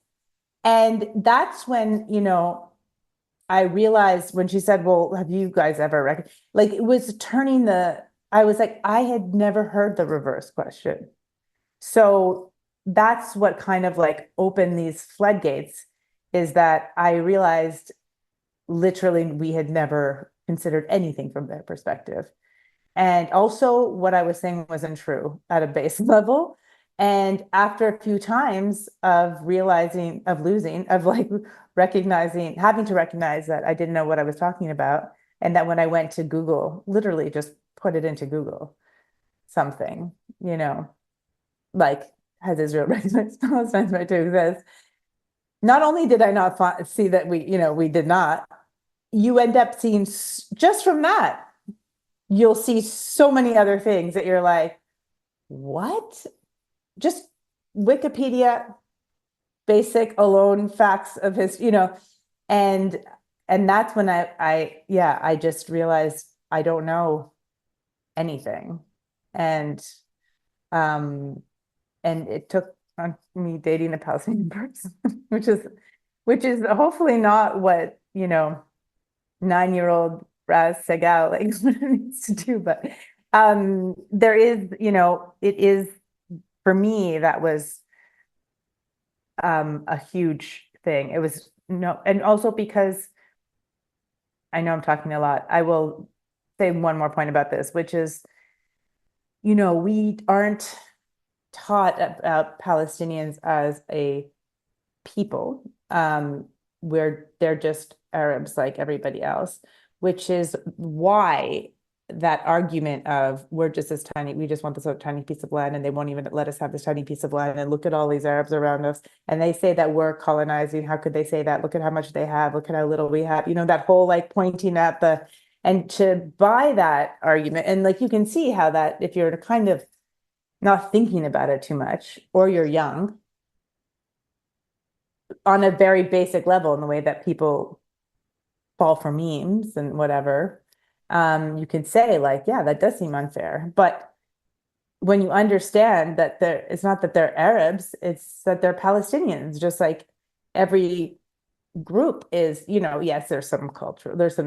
And that's when, I realized when she said, well, have you guys ever it was turning I was like, I had never heard the reverse question. So that's what kind of opened these floodgates, is that I realized literally we had never considered anything from their perspective. And also what I was saying wasn't true at a base level. And after a few times of realizing, of losing, of recognizing, having to recognize that I didn't know what I was talking about, and that when I went to Google, literally just put it into Google, something, has Israel recognized Palestine's right to exist? Not only did I not see that we did not, you end up seeing just from that, you'll see so many other things that you're like, what? Just Wikipedia, basic alone facts of his, and that's when I just realized I don't know anything. And it took on me dating a Palestinian person, which is hopefully not what, 9-year-old Raz Segal like needs to do, but there is, it is, for me, that was a huge thing. It was and also because I know I'm talking a lot, I will say one more point about this, which is, we aren't taught about Palestinians as a people, where they're just Arabs like everybody else, which is why that argument of we just want this tiny piece of land and they won't even let us have this tiny piece of land, and look at all these Arabs around us and they say that we're colonizing. How could they say that? Look at how much they have, look at how little we have, that whole like pointing at and to buy that argument. And like you can see how that, if you're kind of not thinking about it too much, or you're young, on a very basic level, in the way that people fall for memes and whatever, you can say like, yeah, that does seem unfair. But when you understand that it's not that they're Arabs, it's that they're Palestinians, just like every group is, yes, there's some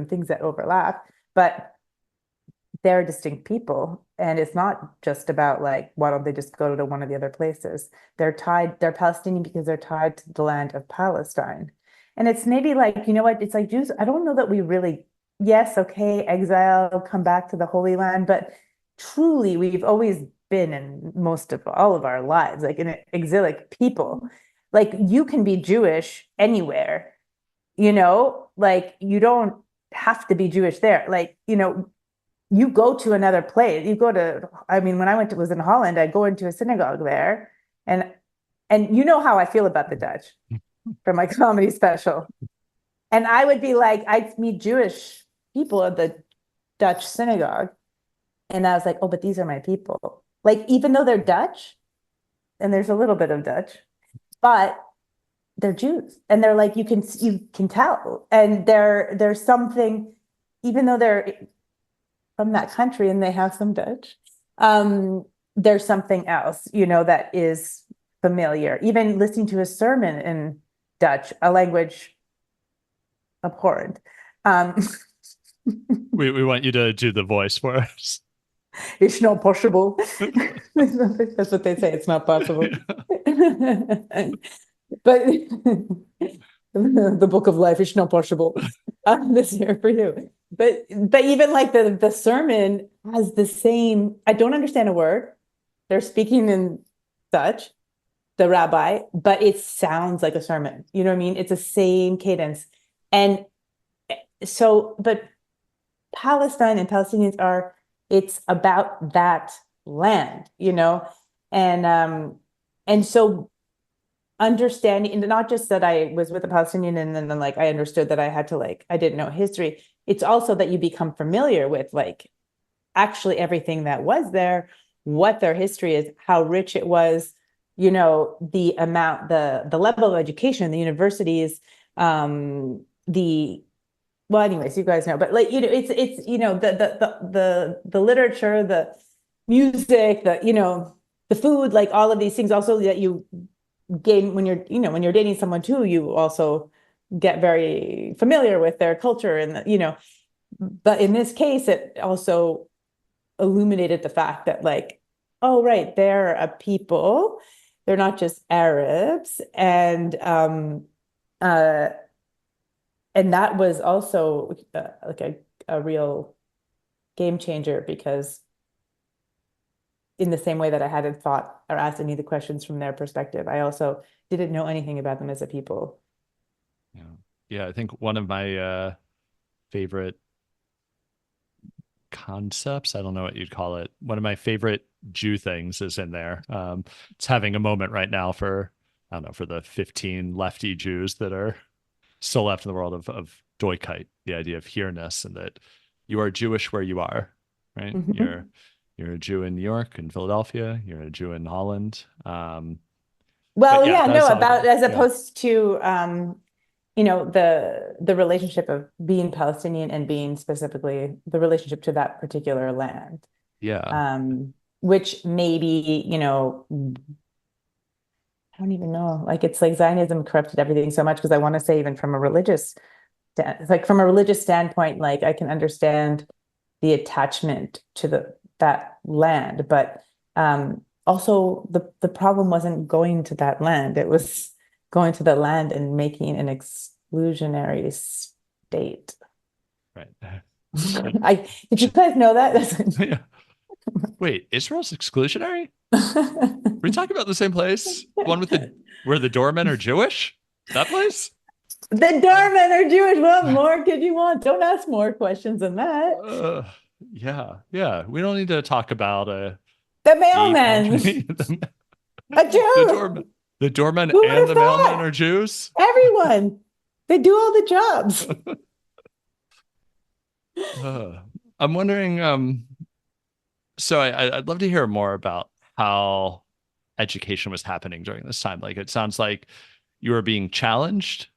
things that overlap, but they're distinct people. And it's not just about like, why don't they just go to one of the other places? They're Palestinian because they're tied to the land of Palestine. And it's maybe like, what, it's like Jews, I don't know that we really, yes, okay, exile, come back to the Holy Land, but truly we've always been, in most of all of our lives, like an exilic people. Like you can be Jewish anywhere, like you don't have to be Jewish there. Like, you go to another place, when was in Holland, I go into a synagogue there, and you know how I feel about the Dutch from my comedy special. And I would be like, I'd meet Jewish people at the Dutch synagogue. And I was like, oh, but these are my people. Like, even though they're Dutch, and there's a little bit of Dutch, but they're Jews. And they're like, you can tell. And there's something, even though they're from that country and they have some Dutch, there's something else, that is familiar. Even listening to a sermon in Dutch, a language abhorrent. We want you to do the voice for us. It's not possible. That's what they say. It's not possible. But the book of life is not possible. This here for you. But even like the sermon has the same. I don't understand a word. They're speaking in Dutch, the rabbi, but it sounds like a sermon. You know what I mean? It's the same cadence. And so, but Palestine and Palestinians it's about that land, and so understanding, and not just that I was with a Palestinian and then like I understood that I had to like, I didn't know history. It's also that you become familiar with like actually everything that was there, what their history is, how rich it was, the amount, the level of education in the universities, well, anyways, you guys know, but like, it's the literature, the music, the food, like all of these things also that you gain when you're dating someone too, you also get very familiar with their culture and but in this case, it also illuminated the fact that like, oh, right, they're a people, they're not just Arabs. And that was also like a real game changer, because in the same way that I hadn't thought or asked any of the questions from their perspective, I also didn't know anything about them as a people. Yeah, I think one of my favorite concepts, I don't know what you'd call it, one of my favorite Jew things is in there. It's having a moment right now for, I don't know, for the 15 lefty Jews that are still left in the world of Deutheit, the idea of here-ness, and that you are Jewish where you are, right? Mhm. You're a Jew in New York and Philadelphia. You're a Jew in Holland. But Well, yeah, yeah, that's no, all about good. as Yeah, opposed to the relationship of being Palestinian and being specifically the relationship to that particular land. yeah, Which maybe, I don't even know. Like it's like Zionism corrupted everything so much because I want to say even from a religious from a religious standpoint, like I can understand the attachment to that land, but also the problem wasn't going to that land. It was going to the land and making an exclusionary state. right. Did you guys know that? Yeah. Wait, Israel's exclusionary? Are we talking about the same place? One with the where the doormen are Jewish? That place? The doormen are Jewish. What more could you want? Don't ask more questions than that. Uh, yeah, yeah. We don't need to talk about The the mailman, company. a The Jew. doorman, the doorman Who would and have the mailman thought? are Jews. Everyone. They do all the jobs. Uh, I'm wondering. So I'd love to hear more about how education was happening during this time. Like it sounds like you were being challenged,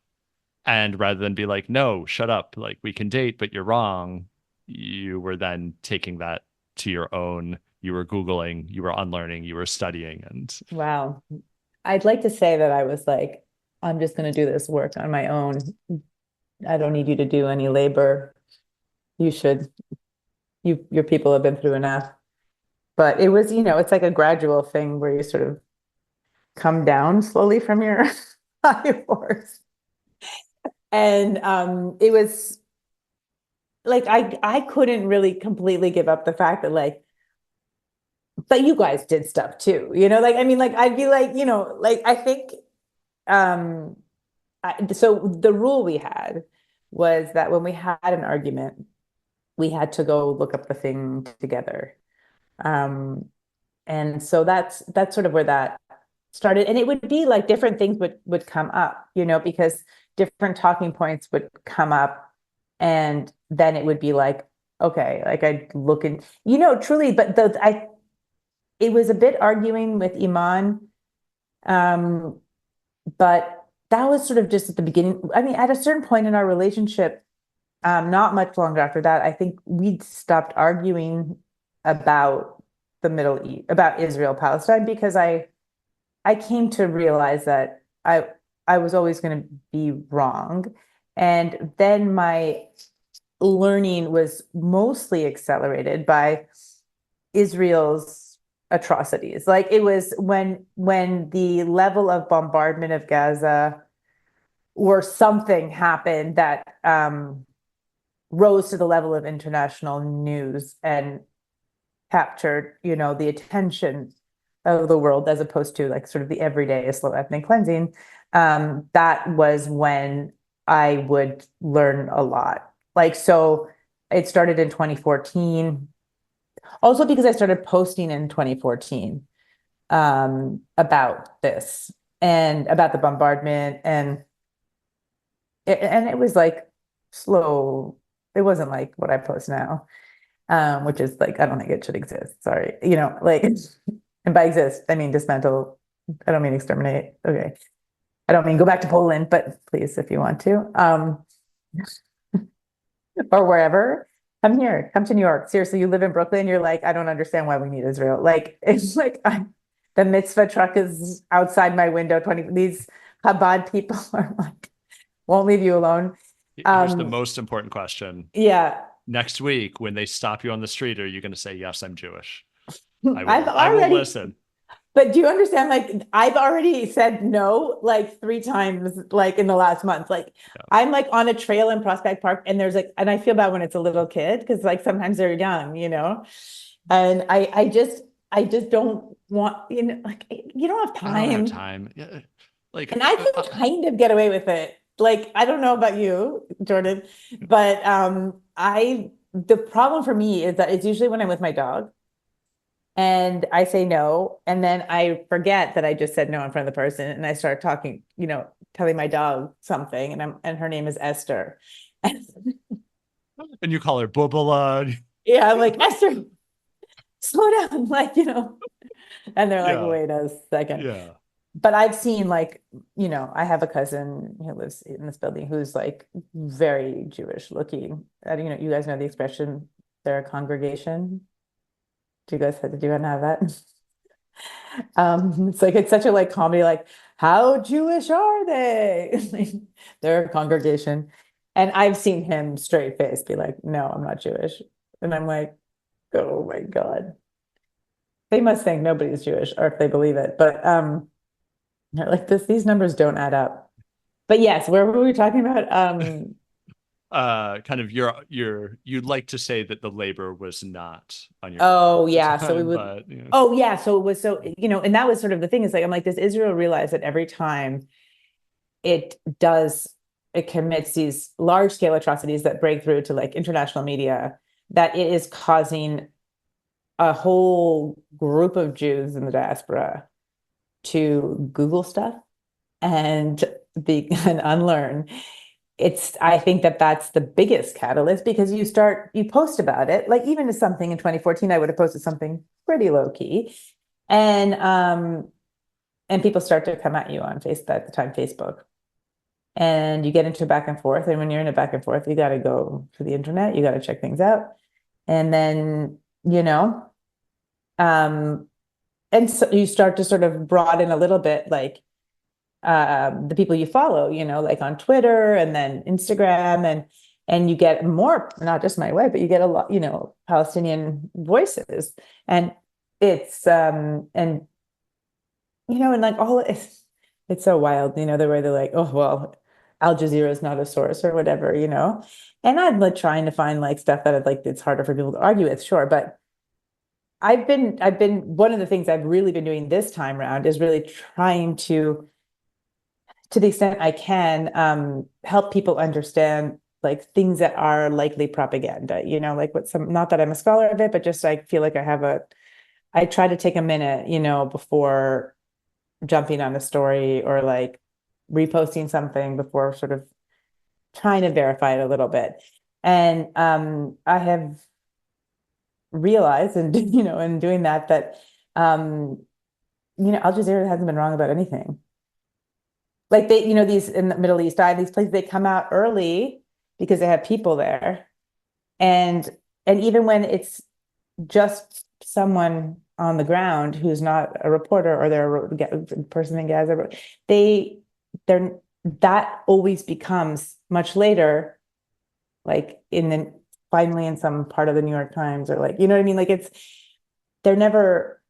and rather than be like, "No, shut up," like we can date, but you're wrong, you were then taking that to your own. You were Googling, you were unlearning, you were studying, and Wow. I'd like to say that I was like, I'm just going to do this work on my own. I don't need you to do any labor. You should, your people have been through enough. But it was, it's like a gradual thing where you sort of come down slowly from your high horse. And it was like I couldn't really completely give up the fact that like, but you guys did stuff too, like I mean, like I'd be like, like I think um so the rule we had was that when we had an argument, we had to go look up the thing together. Um, and so that's sort of where that started. And it would be like different things would come up, because different talking points would come up, and then it would be like, okay, like I'd look and truly, but it was a bit arguing with Iman. Um, but that was sort of just at the beginning. I mean, at a certain point in our relationship, not much longer after that, I think we'd stopped arguing about the Middle East, about Israel, Palestine, because I came to realize that I was always going to be wrong. And then my learning was mostly accelerated by Israel's atrocities. Like it was when the level of bombardment of Gaza or something happened that rose to the level of international news and captured, the attention of the world as opposed to like sort of the everyday slow ethnic cleansing. That was when I would learn a lot. Like, so it started in 2014. Also because I started posting in 2014 about this and about the bombardment, and it was like slow. It wasn't like what I post now, which is like I don't think it should exist. Sorry, like, and by exist I mean dismantle. I don't mean exterminate. Okay, I don't mean go back to Poland, but please, if you want to, or wherever. Come here, come to New York. Seriously, you live in Brooklyn. You're like, I don't understand why we need Israel. Like, it's like the mitzvah truck is outside my window. These Chabad people are like, won't leave you alone. here's the most important question. Yeah. Next week, when they stop you on the street, are you going to say, "Yes, I'm Jewish"? I will listen. But do you understand? Like, I've already said no like 3 times, like in the last month. Like, Yeah. I'm like on a trail in Prospect Park, and there's like, and I feel bad when it's a little kid because like sometimes they're young, and I just don't want, like you don't have I don't have time. time. Yeah. Like, And I can kind of get away with it. Like, I don't know about you, Jordan, but the problem for me is that it's usually when I'm with my dog and I say no, and then I forget that I just said no in front of the person, and I start talking, telling my dog something, and her name is Esther. And you call her Bubala. Yeah, I'm like, Esther, slow down, like, and they're like, Yeah. wait a second. Yeah. But I've seen like, I have a cousin who lives in this building who's like very Jewish looking. You guys know the expression, they're a congregation. Do you have that? It's like it's such a like comedy, like, how Jewish are they? Like, they're a congregation. And I've seen him straight face be like, no, I'm not Jewish. And I'm like, oh my God. They must think nobody's Jewish, or if they believe it. But they're like these numbers don't add up. But yes, where were we talking about? Kind of you'd like to say that the labor was not on your ground Oh at the yeah, so we time, would. but Oh yeah, so it was and that was sort of the thing is like I'm like, does Israel realize that every time it does it commits these large scale atrocities that break through to like international media, that it is causing a whole group of Jews in the diaspora to Google stuff and be and unlearn. I think that that's the biggest catalyst, because you post about it, like even to something in 2014, I would have posted something pretty low key. And people start to come at you on Facebook, at the time, Facebook. And you get into a back and forth. And when you're in a back and forth, you got to go to the internet, you got to check things out. And then, um, and so you start to sort of broaden a little bit, like the people you follow, like on Twitter and then Instagram, and you get more, not just my way, but you get a lot, Palestinian voices, and it's and like all it's so wild, the way they're like, oh well, Al Jazeera is not a source or whatever, and I'm like trying to find like stuff that it's harder for people to argue with, sure, but I've been one of the things I've really been doing this time around is really trying to the extent I can, help people understand like things that are likely propaganda, like not that I'm a scholar of it, but just I feel like I try to take a minute, before jumping on a story or like reposting something, before sort of trying to verify it a little bit. And I have realized, and in doing that, Al Jazeera hasn't been wrong about anything. Like these in the Middle East, these places, they come out early because they have people there. And even when it's just someone on the ground who's not a reporter, or they're a person in Gaza, they're that always becomes much later, like finally in some part of the New York Times, or like, you know what I mean? Like they're never,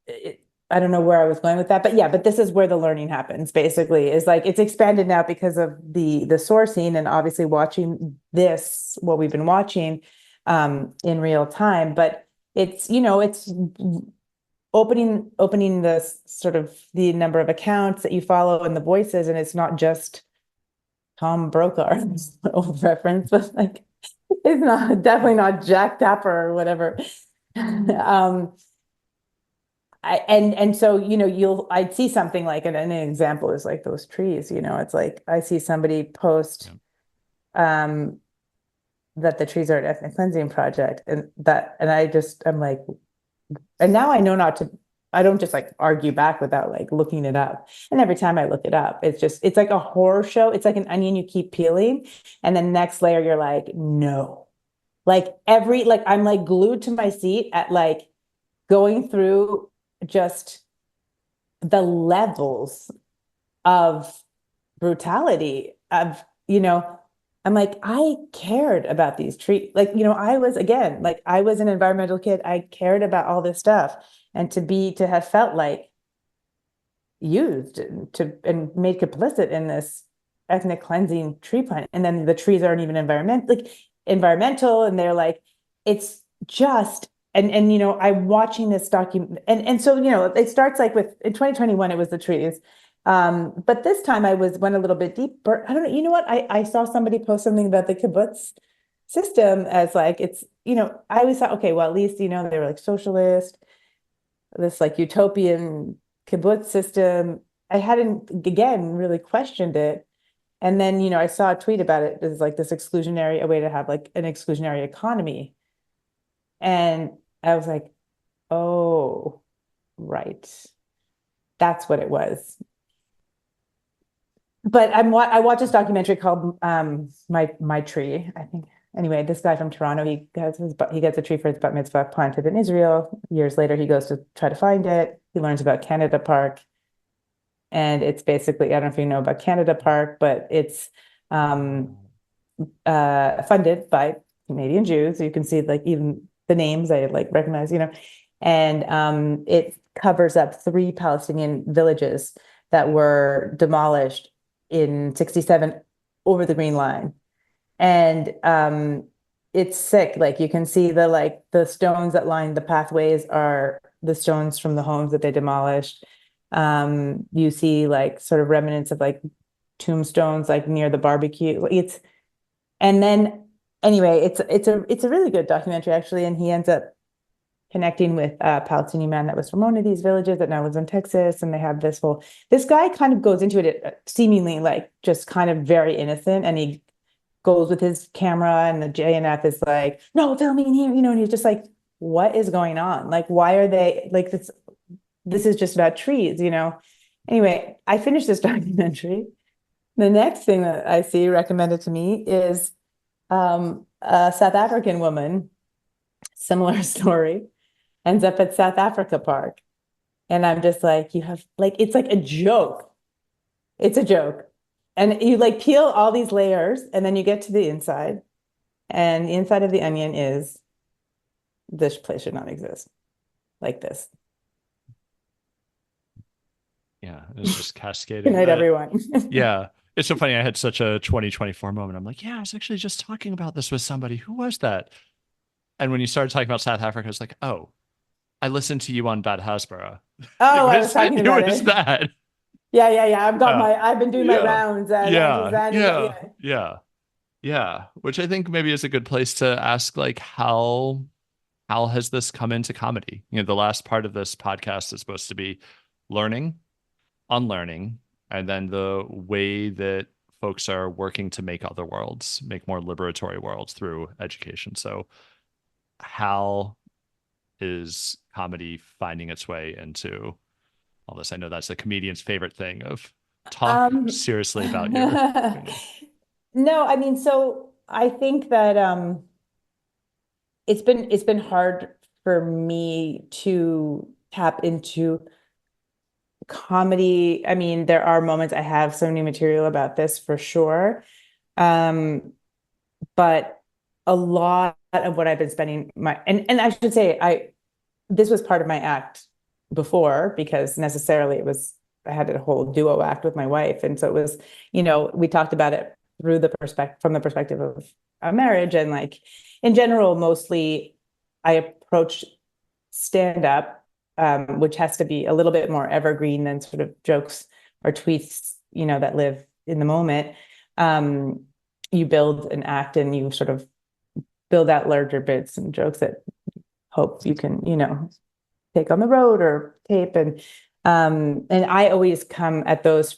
I don't know where I was going with that, but yeah, but this is where the learning happens, basically, is like it's expanded now because of the sourcing, and obviously watching what we've been watching in real time. But it's opening the sort of the number of accounts that you follow and the voices, and it's not just Tom Brokaw, old reference, but like it's not, definitely not Jack Tapper or whatever. And so I'd see something like, an example is like those trees, it's like I see somebody post um that the trees are an ethnic cleansing project, and I'm like, and now I know not to, I don't just like argue back without like looking it up. And every time I look it up, it's like a horror show. It's like an onion you keep peeling, and the next layer you're like, no. Like I'm like glued to my seat at like going through just the levels of brutality of, I'm like, I cared about these trees. Like, I was an environmental kid. I cared about all this stuff. And to have felt like used and made complicit in this ethnic cleansing tree plant. And then the trees aren't even environmental. And they're like, it's just, and I'm watching this document, and so it starts like with, in 2021 it was the trees, but this time went a little bit deeper. I don't know, what, I saw somebody post something about the kibbutz system as like, it's, I always thought, okay, well, at least they were like socialist, this like utopian kibbutz system. I hadn't, again, really questioned it. And then, I saw a tweet about it. There's like this a way to have like an exclusionary economy. And I was like, oh, right. That's what it was. But I watched this documentary called My Tree, I think. Anyway, this guy from Toronto, he gets a tree for his bat mitzvah planted in Israel. Years later, he goes to try to find it. He learns about Canada Park. And it's basically, I don't know if you know about Canada Park, but it's funded by Canadian Jews. So you can see like even the names I like recognize, and it covers up 3 Palestinian villages that were demolished in 67 over the Green Line. And it's sick. Like you can see the stones that line the pathways are the stones from the homes that they demolished. You see like sort of remnants of like tombstones like near the barbecue. And then anyway, it's a really good documentary actually, and he ends up connecting with a Palestinian man that was from one of these villages that now lives in Texas, and they have this guy kind of goes into it seemingly like just kind of very innocent, and he goes with his camera, and the JNF is like, no, filming here, and he's just like, what is going on? Like, why are they like this? This is just about trees, Anyway, I finished this documentary. The next thing that I see recommended to me is a South African woman, similar story, ends up at South Africa Park. And I'm just like, you have like, it's like a joke. It's a joke. And you like peel all these layers and then you get to the inside. And the inside of the onion is this place should not exist like this. Yeah, it's just cascading. Good night, everyone. Yeah. It's so funny. I had such a 2024 moment. I'm like, yeah, I was actually just talking about this with somebody. Who was that? And when you started talking about South Africa, I was like, oh, I listened to you on Bad Hasbara. Oh, I was talking about it. It was that. Yeah. I've been doing my rounds. Yeah. Which I think maybe is a good place to ask, like, how has this come into comedy? The last part of this podcast is supposed to be learning, unlearning, and then the way that folks are working to make other worlds, make more liberatory worlds through education. So how is comedy finding its way into all this? I know that's a comedian's favorite thing of talk seriously about your No, I mean, so I think that it's been hard for me to tap into comedy. I mean, there are moments I have some new material about this for sure. But a lot of what I've been spending and I should say this was part of my act before, because necessarily I had a whole duo act with my wife. And so it was, we talked about it from the perspective of a marriage, and like in general, mostly I approach stand up, which has to be a little bit more evergreen than sort of jokes or tweets, that live in the moment. You build an act and you sort of build out larger bits and jokes that hope you can, take on the road or tape. And I always come at those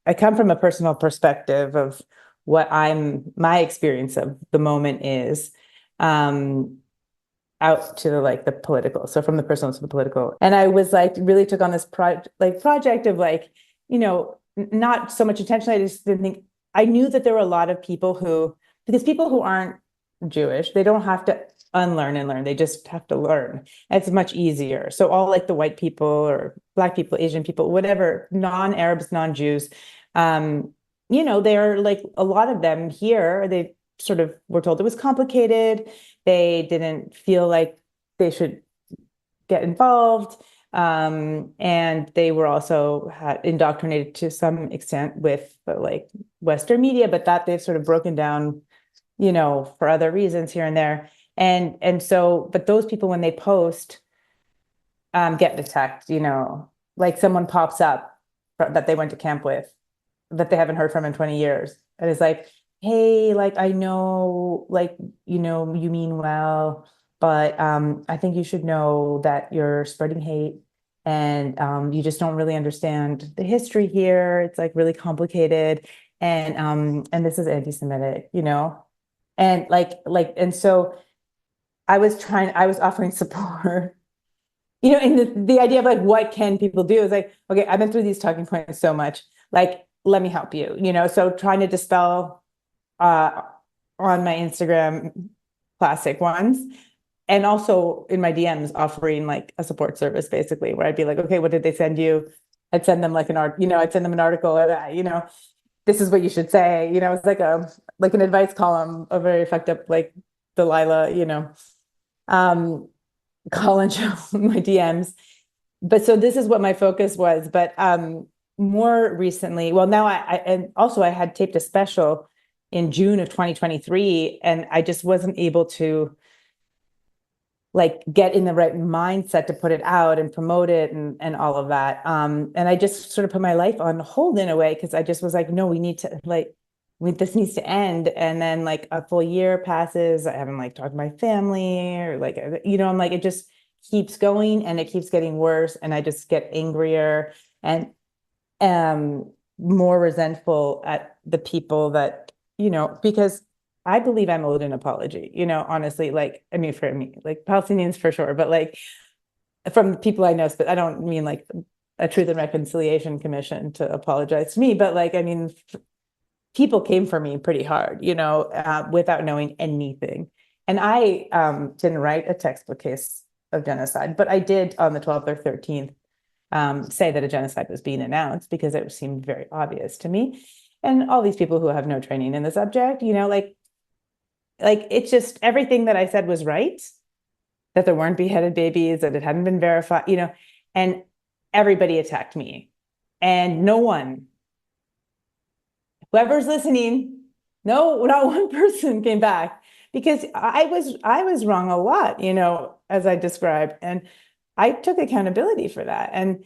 I come from a personal perspective of what my experience of the moment is, out to like the political. So from the personal to the political. And I was like, really took on this project of like, not so much attention. I just didn't think, I knew that there were a lot of because people who aren't Jewish, they don't have to unlearn and learn. They just have to learn. It's much easier. So all like the white people or Black people, Asian people, whatever, non-Arabs, non-Jews, they're like a lot of them here, they sort of were told it was complicated. They didn't feel like they should get involved. And they were also indoctrinated to some extent with like Western media, but that they've sort of broken down, for other reasons here and there. And so, but those people, when they post, get attacked, like someone pops up that they went to camp with, that they haven't heard from in 20 years. And it's like, hey, like, I know, like, you mean well, but I think you should know that you're spreading hate, and you just don't really understand the history here. It's like really complicated. and this is anti-Semitic, and so I was offering support, and the idea of like, what can people do is like, okay, I've been through these talking points so much, like, let me help you, so trying to dispel uh, on my Instagram classic ones. And also in my DMs offering like a support service, basically, where I'd be like, okay, what did they send you? I'd send them like I'd send them an article, this is what you should say. It's like an advice column, a very fucked up, like Delilah, um, call and show my DMs. But so this is what my focus was. But more recently, well, now and also I had taped a special in June of 2023, and I just wasn't able to like get in the right mindset to put it out and promote it and all of that. And I just sort of put my life on hold in a way, because I just was like, no, we need to this needs to end. And then like a full year passes. I haven't like talked to my family or like, I'm like, it just keeps going and it keeps getting worse. And I just get angrier and more resentful at the people that, because I believe I'm owed an apology, honestly, like, I mean, for me, like Palestinians for sure, but like from the people I know, but I don't mean like a Truth and Reconciliation Commission to apologize to me, but like, I mean, people came for me pretty hard, without knowing anything. And I didn't write a textbook case of genocide, but I did on the 12th or 13th say that a genocide was being announced, because it seemed very obvious to me. And all these people who have no training in the subject, like it's just everything that I said was right, that there weren't beheaded babies, that it hadn't been verified, and everybody attacked me. And no one, whoever's listening, no, not one person came back, because I was wrong a lot, as I described, and I took accountability for that. And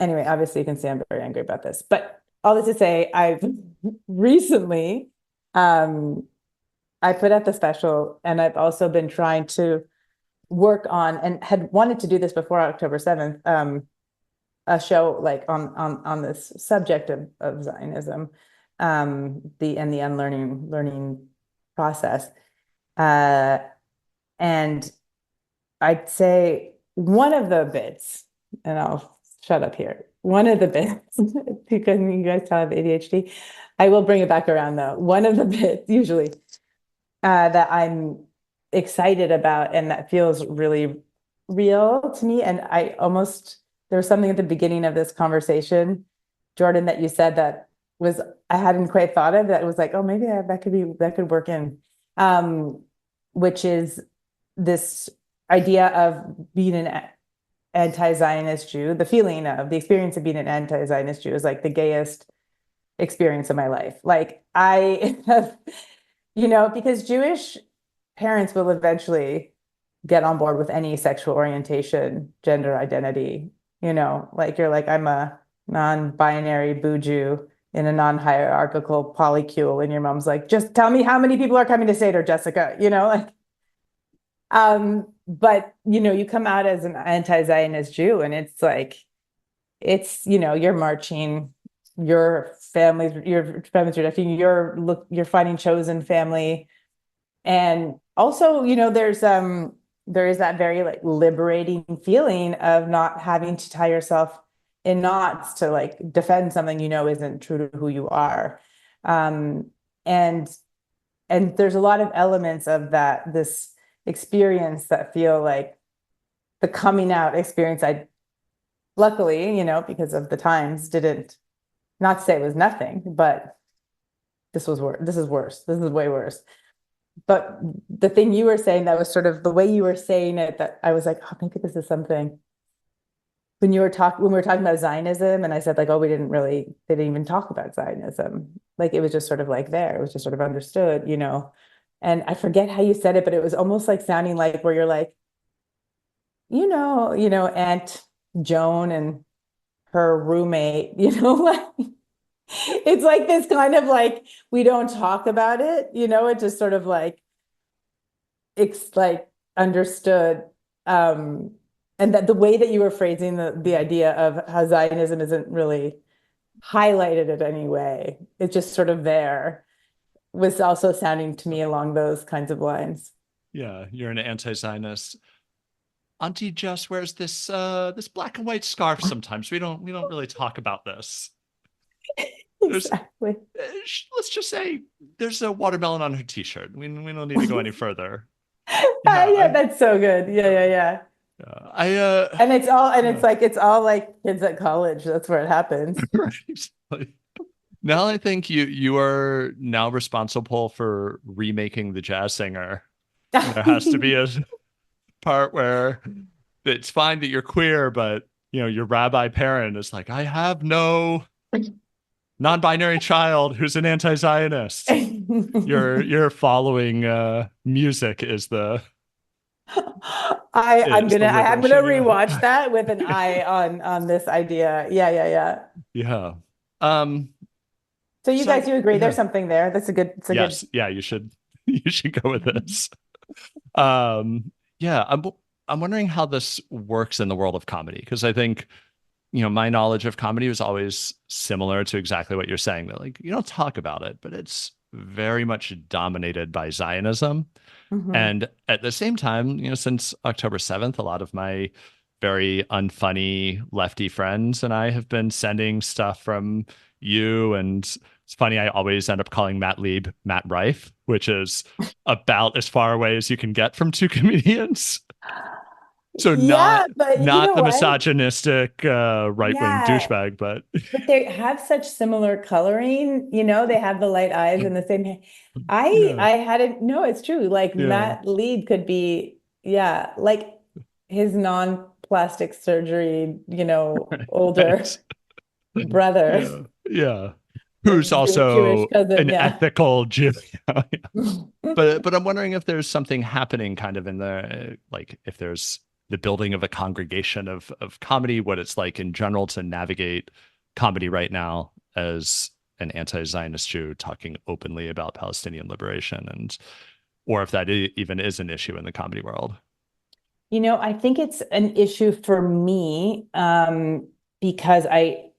anyway, obviously you can see I'm very angry about this, but all this to say, I've recently I put out the special, and I've also been trying to work on, and had wanted to do this before October 7th, a show like on this subject of Zionism, the unlearning learning process. And I'd say one of the bits, and I'll shut up here. One of the bits, because you guys tell I have ADHD, I will bring it back around though. One of the bits usually that I'm excited about and that feels really real to me. And there was something at the beginning of this conversation, Jordan, that you said that was, I hadn't quite thought of, that was like, oh, maybe that could work in, which is this idea of being an anti-Zionist Jew, the experience of being an anti-Zionist Jew is like the gayest experience of my life. Like I have, because Jewish parents will eventually get on board with any sexual orientation, gender identity, like you're like, I'm a non-binary boo Jew in a non-hierarchical polycule, and your mom's like, just tell me how many people are coming to Seder, Jessica, like, but you come out as an anti-Zionist Jew, and it's like, you're marching, your family's rejecting, you're finding chosen family. And also, there is that very like liberating feeling of not having to tie yourself in knots to like defend something isn't true to who you are. And there's a lot of elements of this experience that feel like the coming out experience. I luckily, because of the times, didn't, not to say it was nothing, but this was worse. This is worse. This is way worse. But the thing you were saying, that was sort of the way you were saying it, that I was like, oh, maybe this is something. When we were talking about Zionism, and I said like, oh, they didn't even talk about Zionism. Like it was just sort of like there, it was just sort of understood, and I forget how you said it, but it was almost like sounding like where you're like, Aunt Joan and her roommate, like it's like this kind of like, we don't talk about it, it just sort of like, it's like understood. And that the way that you were phrasing the idea of how Zionism isn't really highlighted it anyway. It's just sort of there. Was also sounding to me along those kinds of lines. Yeah, you're an anti-Zionist. Auntie Jess wears this black and white scarf sometimes. We don't really talk about this. There's Exactly. let's just say there's a watermelon on her t-shirt. We don't need to go any further. Yeah, that's so good. Yeah. I And it's all, and yeah. it's all like kids at college. That's where it happens. Right. Now I think you are now responsible for remaking the Jazz Singer. There has to be a part where it's fine that you're queer, but your rabbi parent is like, I have no non-binary child who's an anti-Zionist. Your following music is the I'm gonna liberation. Yeah. rewatch that with an eye on this idea. Yeah. Yeah. So you guys, you agree Yeah. there's something there. That's a good, it's a Yes. good. Yeah, you should go with this. Yeah, I'm wondering how this works in the world of comedy, because I think my knowledge of comedy was always similar to exactly what you're saying, that like you don't talk about it, but it's very much dominated by Zionism. Mhm. And at the same time, since October 7th, a lot of my very unfunny lefty friends and I have been sending stuff from you. And it's funny, I always end up calling Matt Lieb Matt Rife, which is about as far away as you can get from two comedians. So Yeah, not but you not know the what? misogynistic right-wing Yeah, douchebag, but but they have such similar coloring, they have the light eyes and the same. yeah, I hadn't, no, it's true. Like yeah. Matt Lead could be, yeah, like his non-plastic surgery, older Right. brother, Yeah. Yeah. Who's Jewish also cousin, an yeah. ethical Jew. But I'm wondering if there's something happening kind of in the, like, if there's the building of a congregation of comedy, what it's like in general to navigate comedy right now as an anti-Zionist Jew talking openly about Palestinian liberation, and or if that even is an issue in the comedy world. I think it's an issue for me, because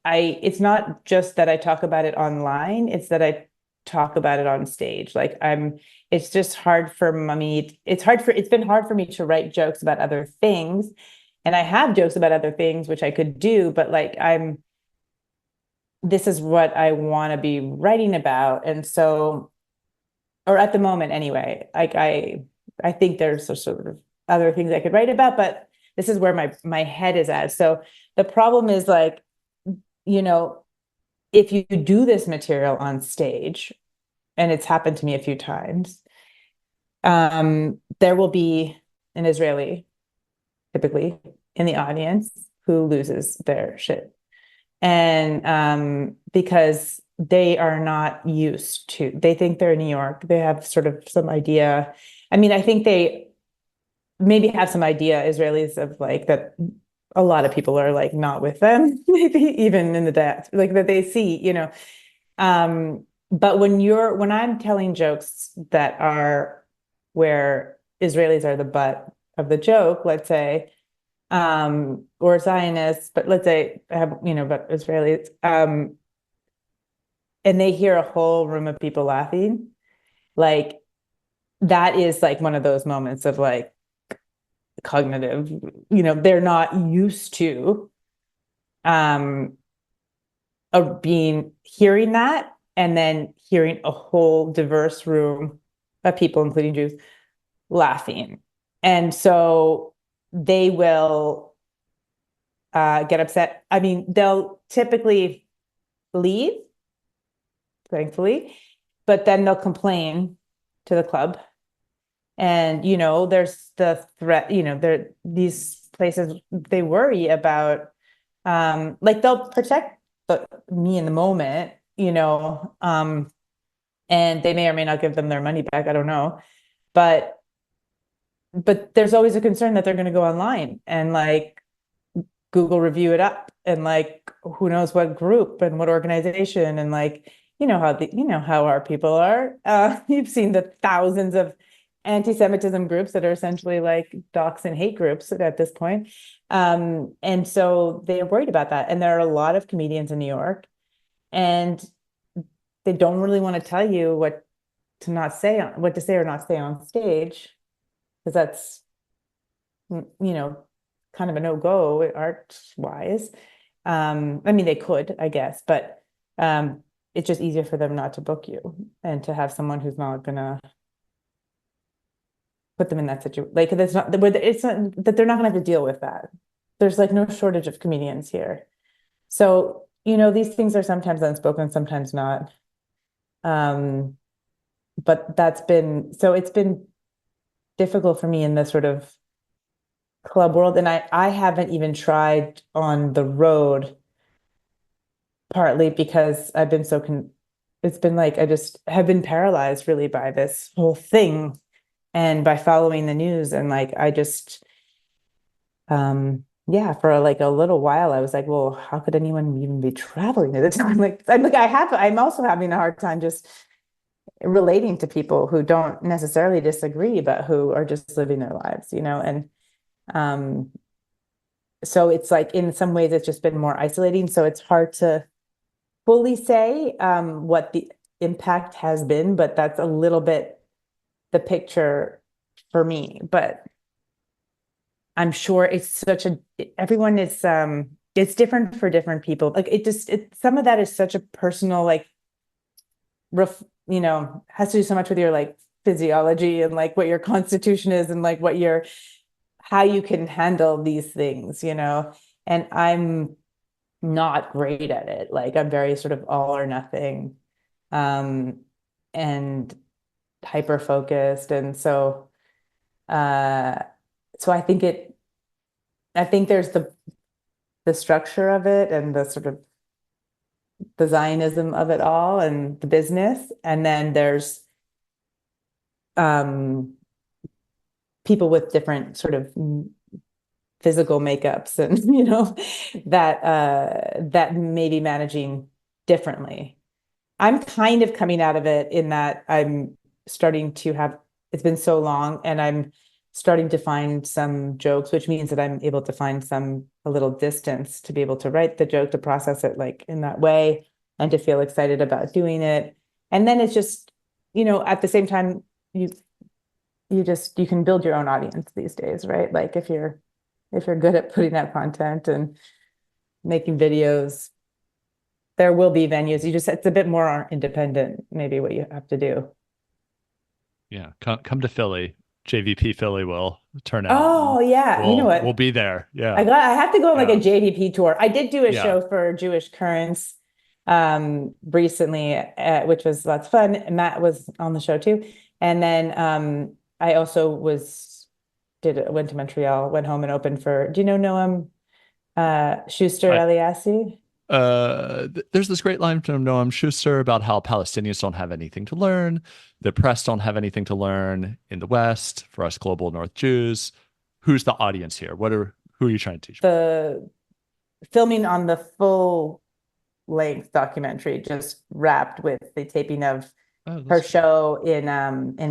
it's not just that I talk about it online, it's that I talk about it on stage. Like it's just hard for me. It's been hard for me to write jokes about other things. And I have jokes about other things, which I could do, but like this is what I want to be writing about. And so, or at the moment anyway, like I think there's a sort of other things I could write about, but this is where my head is at. So the problem is like, you know, if you do this material on stage, and it's happened to me a few times, there will be an Israeli typically in the audience who loses their shit. And because they are not used to, they think they're in New York, they have sort of some idea. I mean, I think they maybe have some idea, Israelis, of like that a lot of people are like not with them, maybe even in the death, like that they see, but when I'm telling jokes that are where Israelis are the butt of the joke, let's say, or Zionists, but let's say I have, but Israelis, and they hear a whole room of people laughing, like that is like one of those moments of like cognitive, they're not used to um of being hearing that and then hearing a whole diverse room of people, including Jews, laughing. And so they will get upset. I mean, they'll typically leave, thankfully, but then they'll complain to the club. And, there's the threat, there these places they worry about, like they'll protect me in the moment, and they may or may not give them their money back. I don't know. But there's always a concern that they're going to go online and like Google review it up and like who knows what group and what organization and like how our people are. You've seen the thousands of anti-Semitism groups that are essentially like docs and hate groups at this point. And so they're worried about that. And there are a lot of comedians in New York and they don't really want to tell you what to say or not say on stage, because that's, kind of a no-go art wise. I mean, they could, I guess, but it's just easier for them not to book you and to have someone who's not gonna put them in that situation. Like, it's not that they're not gonna have to deal with that. There's like no shortage of comedians here. So, these things are sometimes unspoken, sometimes not. But it's been difficult for me in the sort of club world. And I haven't even tried on the road, partly because it's been like, I just have been paralyzed really by this whole thing and by following the news. And like, I just, yeah, for like a little while, I was like, well, how could anyone even be traveling at the time? I'm also having a hard time just relating to people who don't necessarily disagree, but who are just living their lives, and um, so it's like in some ways it's just been more isolating. So it's hard to fully say what the impact has been, but that's a little bit the picture for me. But I'm sure everyone is it's different for different people. Like some of that is such a personal, like has to do so much with your like physiology and like what your constitution is and like how you can handle these things, and I'm not great at it. Like I'm very sort of all or nothing, and hyper focused. And uh, so I think there's the structure of it and the sort of the Zionism of it all and the business. And then there's people with different sort of physical makeups and, that may be managing differently. I'm kind of coming out of it in that I'm starting to it's been so long and I'm starting to find some jokes, which means that I'm able to find a little distance to be able to write the joke, to process it like in that way and to feel excited about doing it. And then it's just, at the same time, you can build your own audience these days, right? Like if you're good at putting out content and making videos, there will be venues. It's a bit more independent, maybe what you have to do. Yeah. Come to Philly. JVP Philly will turn out. Oh yeah. You know what? We'll be there. Yeah. I have to go on like a JVP tour. I did do a Yeah. show for Jewish Currents recently, which was lots of fun. Matt was on the show too. And then I also went to Montreal, went home and opened for, do you know Noam Schuster Eliassi? There's this great line from Noam Schuster about how Palestinians don't have anything to learn, the press don't have anything to learn in the West, for us global North Jews. Who's the audience here? Who are you trying to teach? The filming on the full length documentary just wrapped with the taping of her show in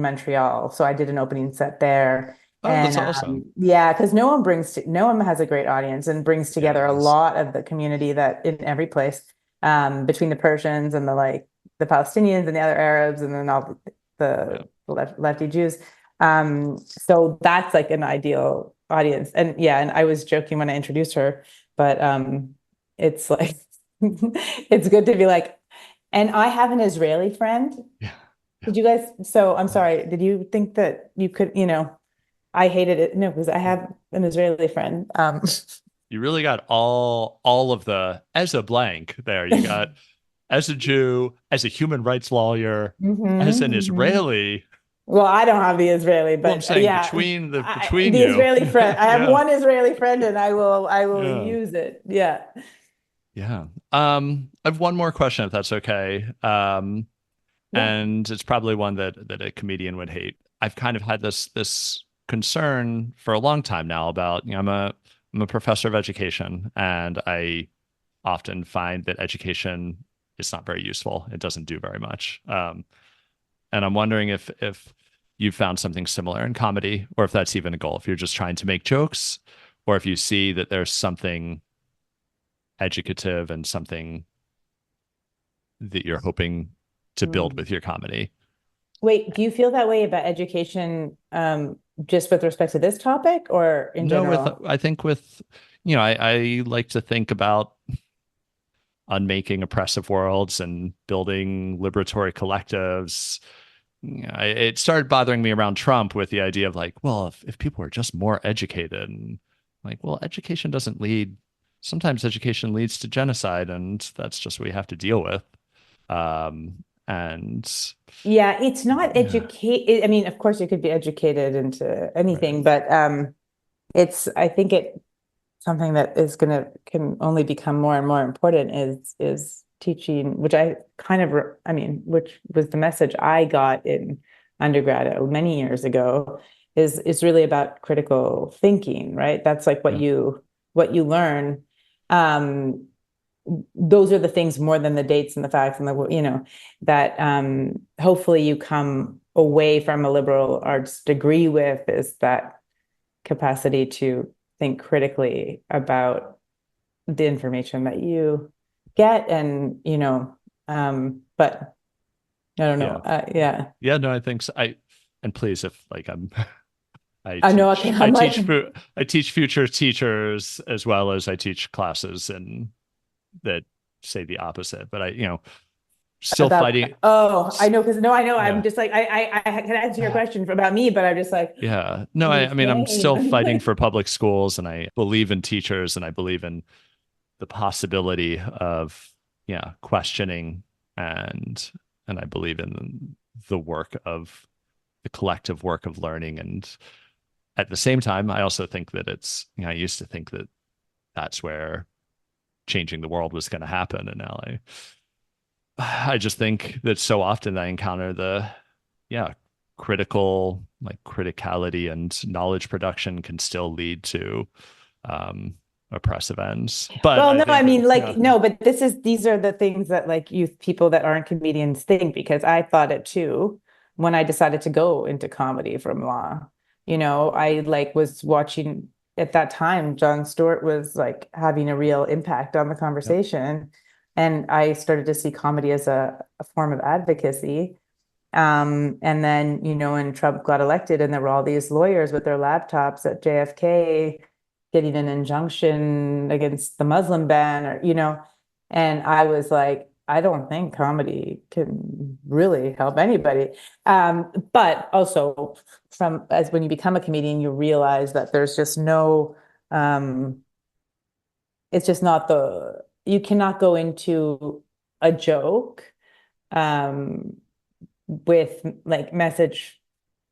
Montreal. So I did an opening set there. Oh, that's awesome. Yeah, because Noam has a great audience and brings together a lot of the community that in every place, between the Persians and the Palestinians and the other Arabs and then all the lefty Jews. So that's like an ideal audience. And and I was joking when I introduced her, but it's like it's good to be like, and I have an Israeli friend. Yeah. Did you guys? So I'm sorry. Did you think that you could, I hated it. No, because I have an Israeli friend. You really got all of the as a blank there. You got as a Jew, as a human rights lawyer, as an Israeli. Well, I don't have the Israeli, but I'm saying between the you. Israeli friend. I have one Israeli friend, and I will use it. Yeah. Yeah. I have one more question, if that's okay. And it's probably one that a comedian would hate. I've kind of had this concern for a long time now about, I'm a professor of education, and I often find that education is not very useful. It doesn't do very much. And I'm wondering if you've found something similar in comedy, or if that's even a goal, if you're just trying to make jokes, or if you see that there's something educative and something that you're hoping to build with your comedy. Wait, do you feel that way about education, just with respect to this topic or in general? I think with, I like to think about unmaking oppressive worlds and building liberatory collectives. It started bothering me around Trump with the idea of like, well, if people are just more educated, and like, well, education doesn't lead. Sometimes education leads to genocide, and that's just what we have to deal with. And Yeah, it's not yeah, educate. I mean, of course, you could be educated into anything, right. but I think something that can only become more and more important is teaching, which which was the message I got in undergrad many years ago, is really about critical thinking, right? That's like Yeah. what you learn. Um, those are the things more than the dates and the facts and that hopefully you come away from a liberal arts degree with, is that capacity to think critically about the information that you get. And but I don't know. Yeah. Yeah, Yeah, no, I think so. And please, if like I I know. teach, Okay, I I'm like, teach, I teach future teachers as well as I teach classes and that say the opposite, but still about, fighting. oh, I know, because no, I know. I'm Yeah. just like, I can answer your question about me, but I'm just like, Yeah. No, what are you I mean, I'm saying? still fighting for public schools, and I believe in teachers, and I believe in the possibility of, yeah, questioning, and I believe in the work of the collective work of learning. And at the same time, I also think that I used to think that that's where changing the world was going to happen. And now I just think that so often I encounter yeah, criticality and knowledge production can still lead to oppressive ends. But Well, I no, I think, mean, yeah, like, no, but these are the things that like youth people that aren't comedians think, because I thought it too when I decided to go into comedy from law. I like was watching at that time, Jon Stewart was like having a real impact on the yep, conversation. And I started to see comedy as a form of advocacy. And then, when Trump got elected and there were all these lawyers with their laptops at JFK getting an injunction against the Muslim ban, and I was like, I don't think comedy can really help anybody. But also as when you become a comedian, you realize that there's just um, it's just not you cannot go into a joke, um, with like message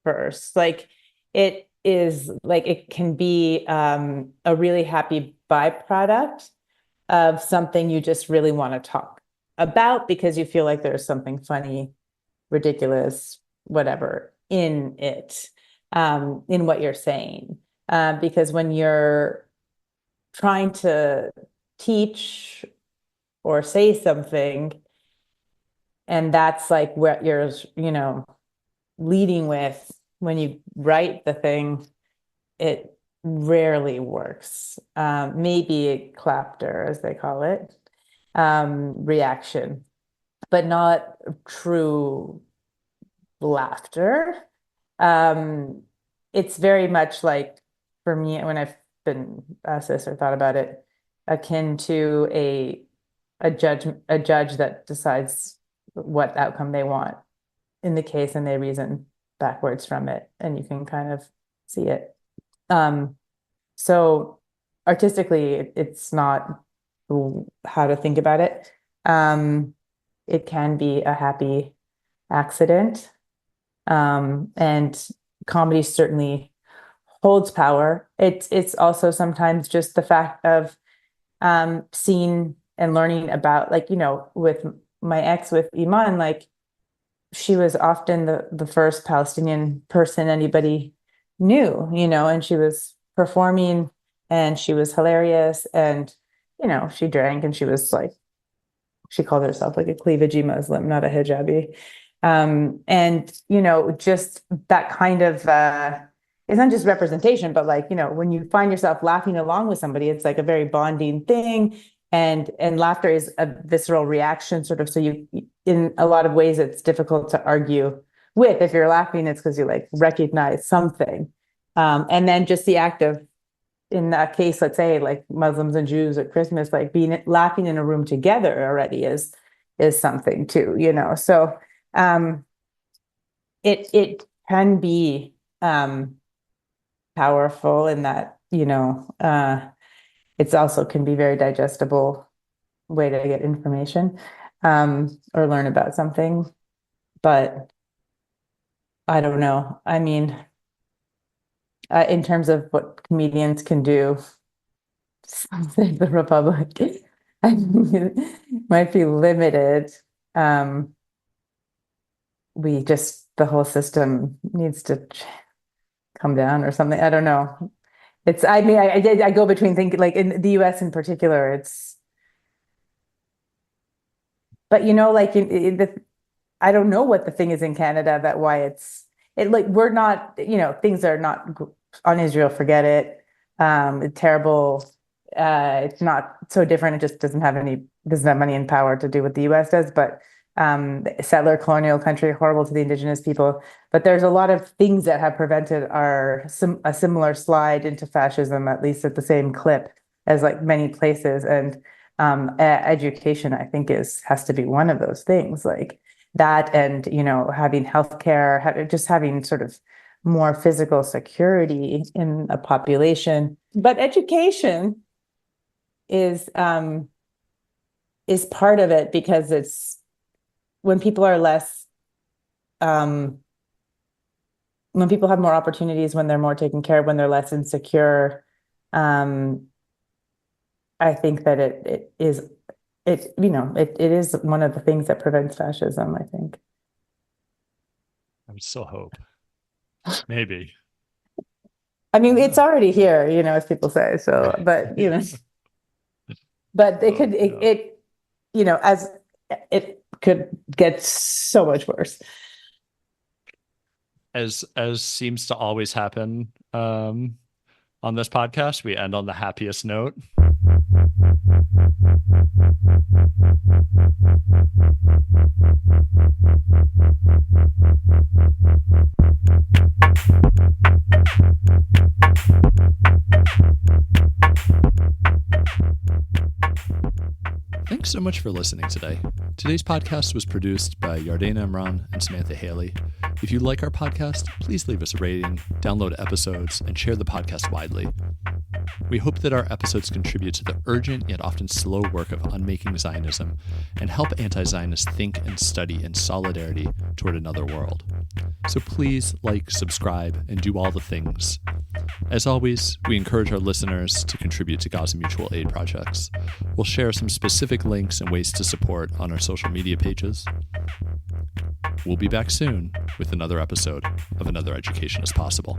first. Like it can be a really happy byproduct of something you just really want to talk about because you feel like there's something funny, ridiculous, whatever in it, in what you're saying. Because when you're trying to teach or say something, and that's like what you're, leading with when you write the thing, it rarely works. Maybe a clapter, as they call it, reaction, but not true laughter. Um, it's very much like, for me, when I've been asked this or thought about it, akin to a judge that decides what outcome they want in the case, and they reason backwards from it, and you can kind of see it. Um, so artistically, it's not how to think about it. It can be a happy accident. And comedy certainly holds power. It's also sometimes just the fact of seeing and learning about, like, with my ex, with Iman, like she was often the first Palestinian person anybody knew, and she was performing and she was hilarious, and she drank, and she was like, she called herself like a cleavagey Muslim, not a hijabi. And just that kind of it's not just representation, but like, when you find yourself laughing along with somebody, it's like a very bonding thing. And laughter is a visceral reaction, sort of. So you, in a lot of ways, it's difficult to argue with. If you're laughing, it's because you like recognize something. And then just the act of, in that case, let's say like Muslims and Jews at Christmas, like laughing in a room together already is something too, you know. So it can be powerful in that, you know, it's also can be very digestible way to get information or learn about something. But I don't know. I mean, in terms of what comedians can do, save the Republic, I mean, it might be limited. The whole system needs to come down or something. I don't know. I mean, I go between thinking, like in the US in particular, but you know, like I don't know what the thing is in Canada that why like we're not, you know, things are not on Israel, forget it. Terrible. It's not so different. It just doesn't have money and power to do what the US does, but settler colonial country, horrible to the indigenous people. But there's a lot of things that have prevented a similar slide into fascism, at least at the same clip as like many places. And education, I think, has to be one of those things, like that, and you know, having healthcare, just having sort of more physical security in a population. But education is part of it, because it's when people are less, when people have more opportunities, when they're more taken care of, when they're less insecure, I think that it is one of the things that prevents fascism, I think. I would still hope. Maybe. I mean, it's already here, you know, as people say. So, but you know, but you know, as it could get so much worse. As seems to always happen on this podcast, we end on the happiest note. Thanks so much for listening today. Today's podcast was produced by Yardena Imran and Samantha Haley. If you like our podcast, please leave us a rating, download episodes, and share the podcast widely. We hope that our episodes contribute to the urgent yet often slow work of unmaking Zionism and help anti-Zionists think and study in solidarity toward another world. So please like, subscribe, and do all the things. As always, we encourage our listeners to contribute to Gaza Mutual Aid projects. We'll share some specific links and ways to support on our social media pages. We'll be back soon with another episode of Another Education is Possible.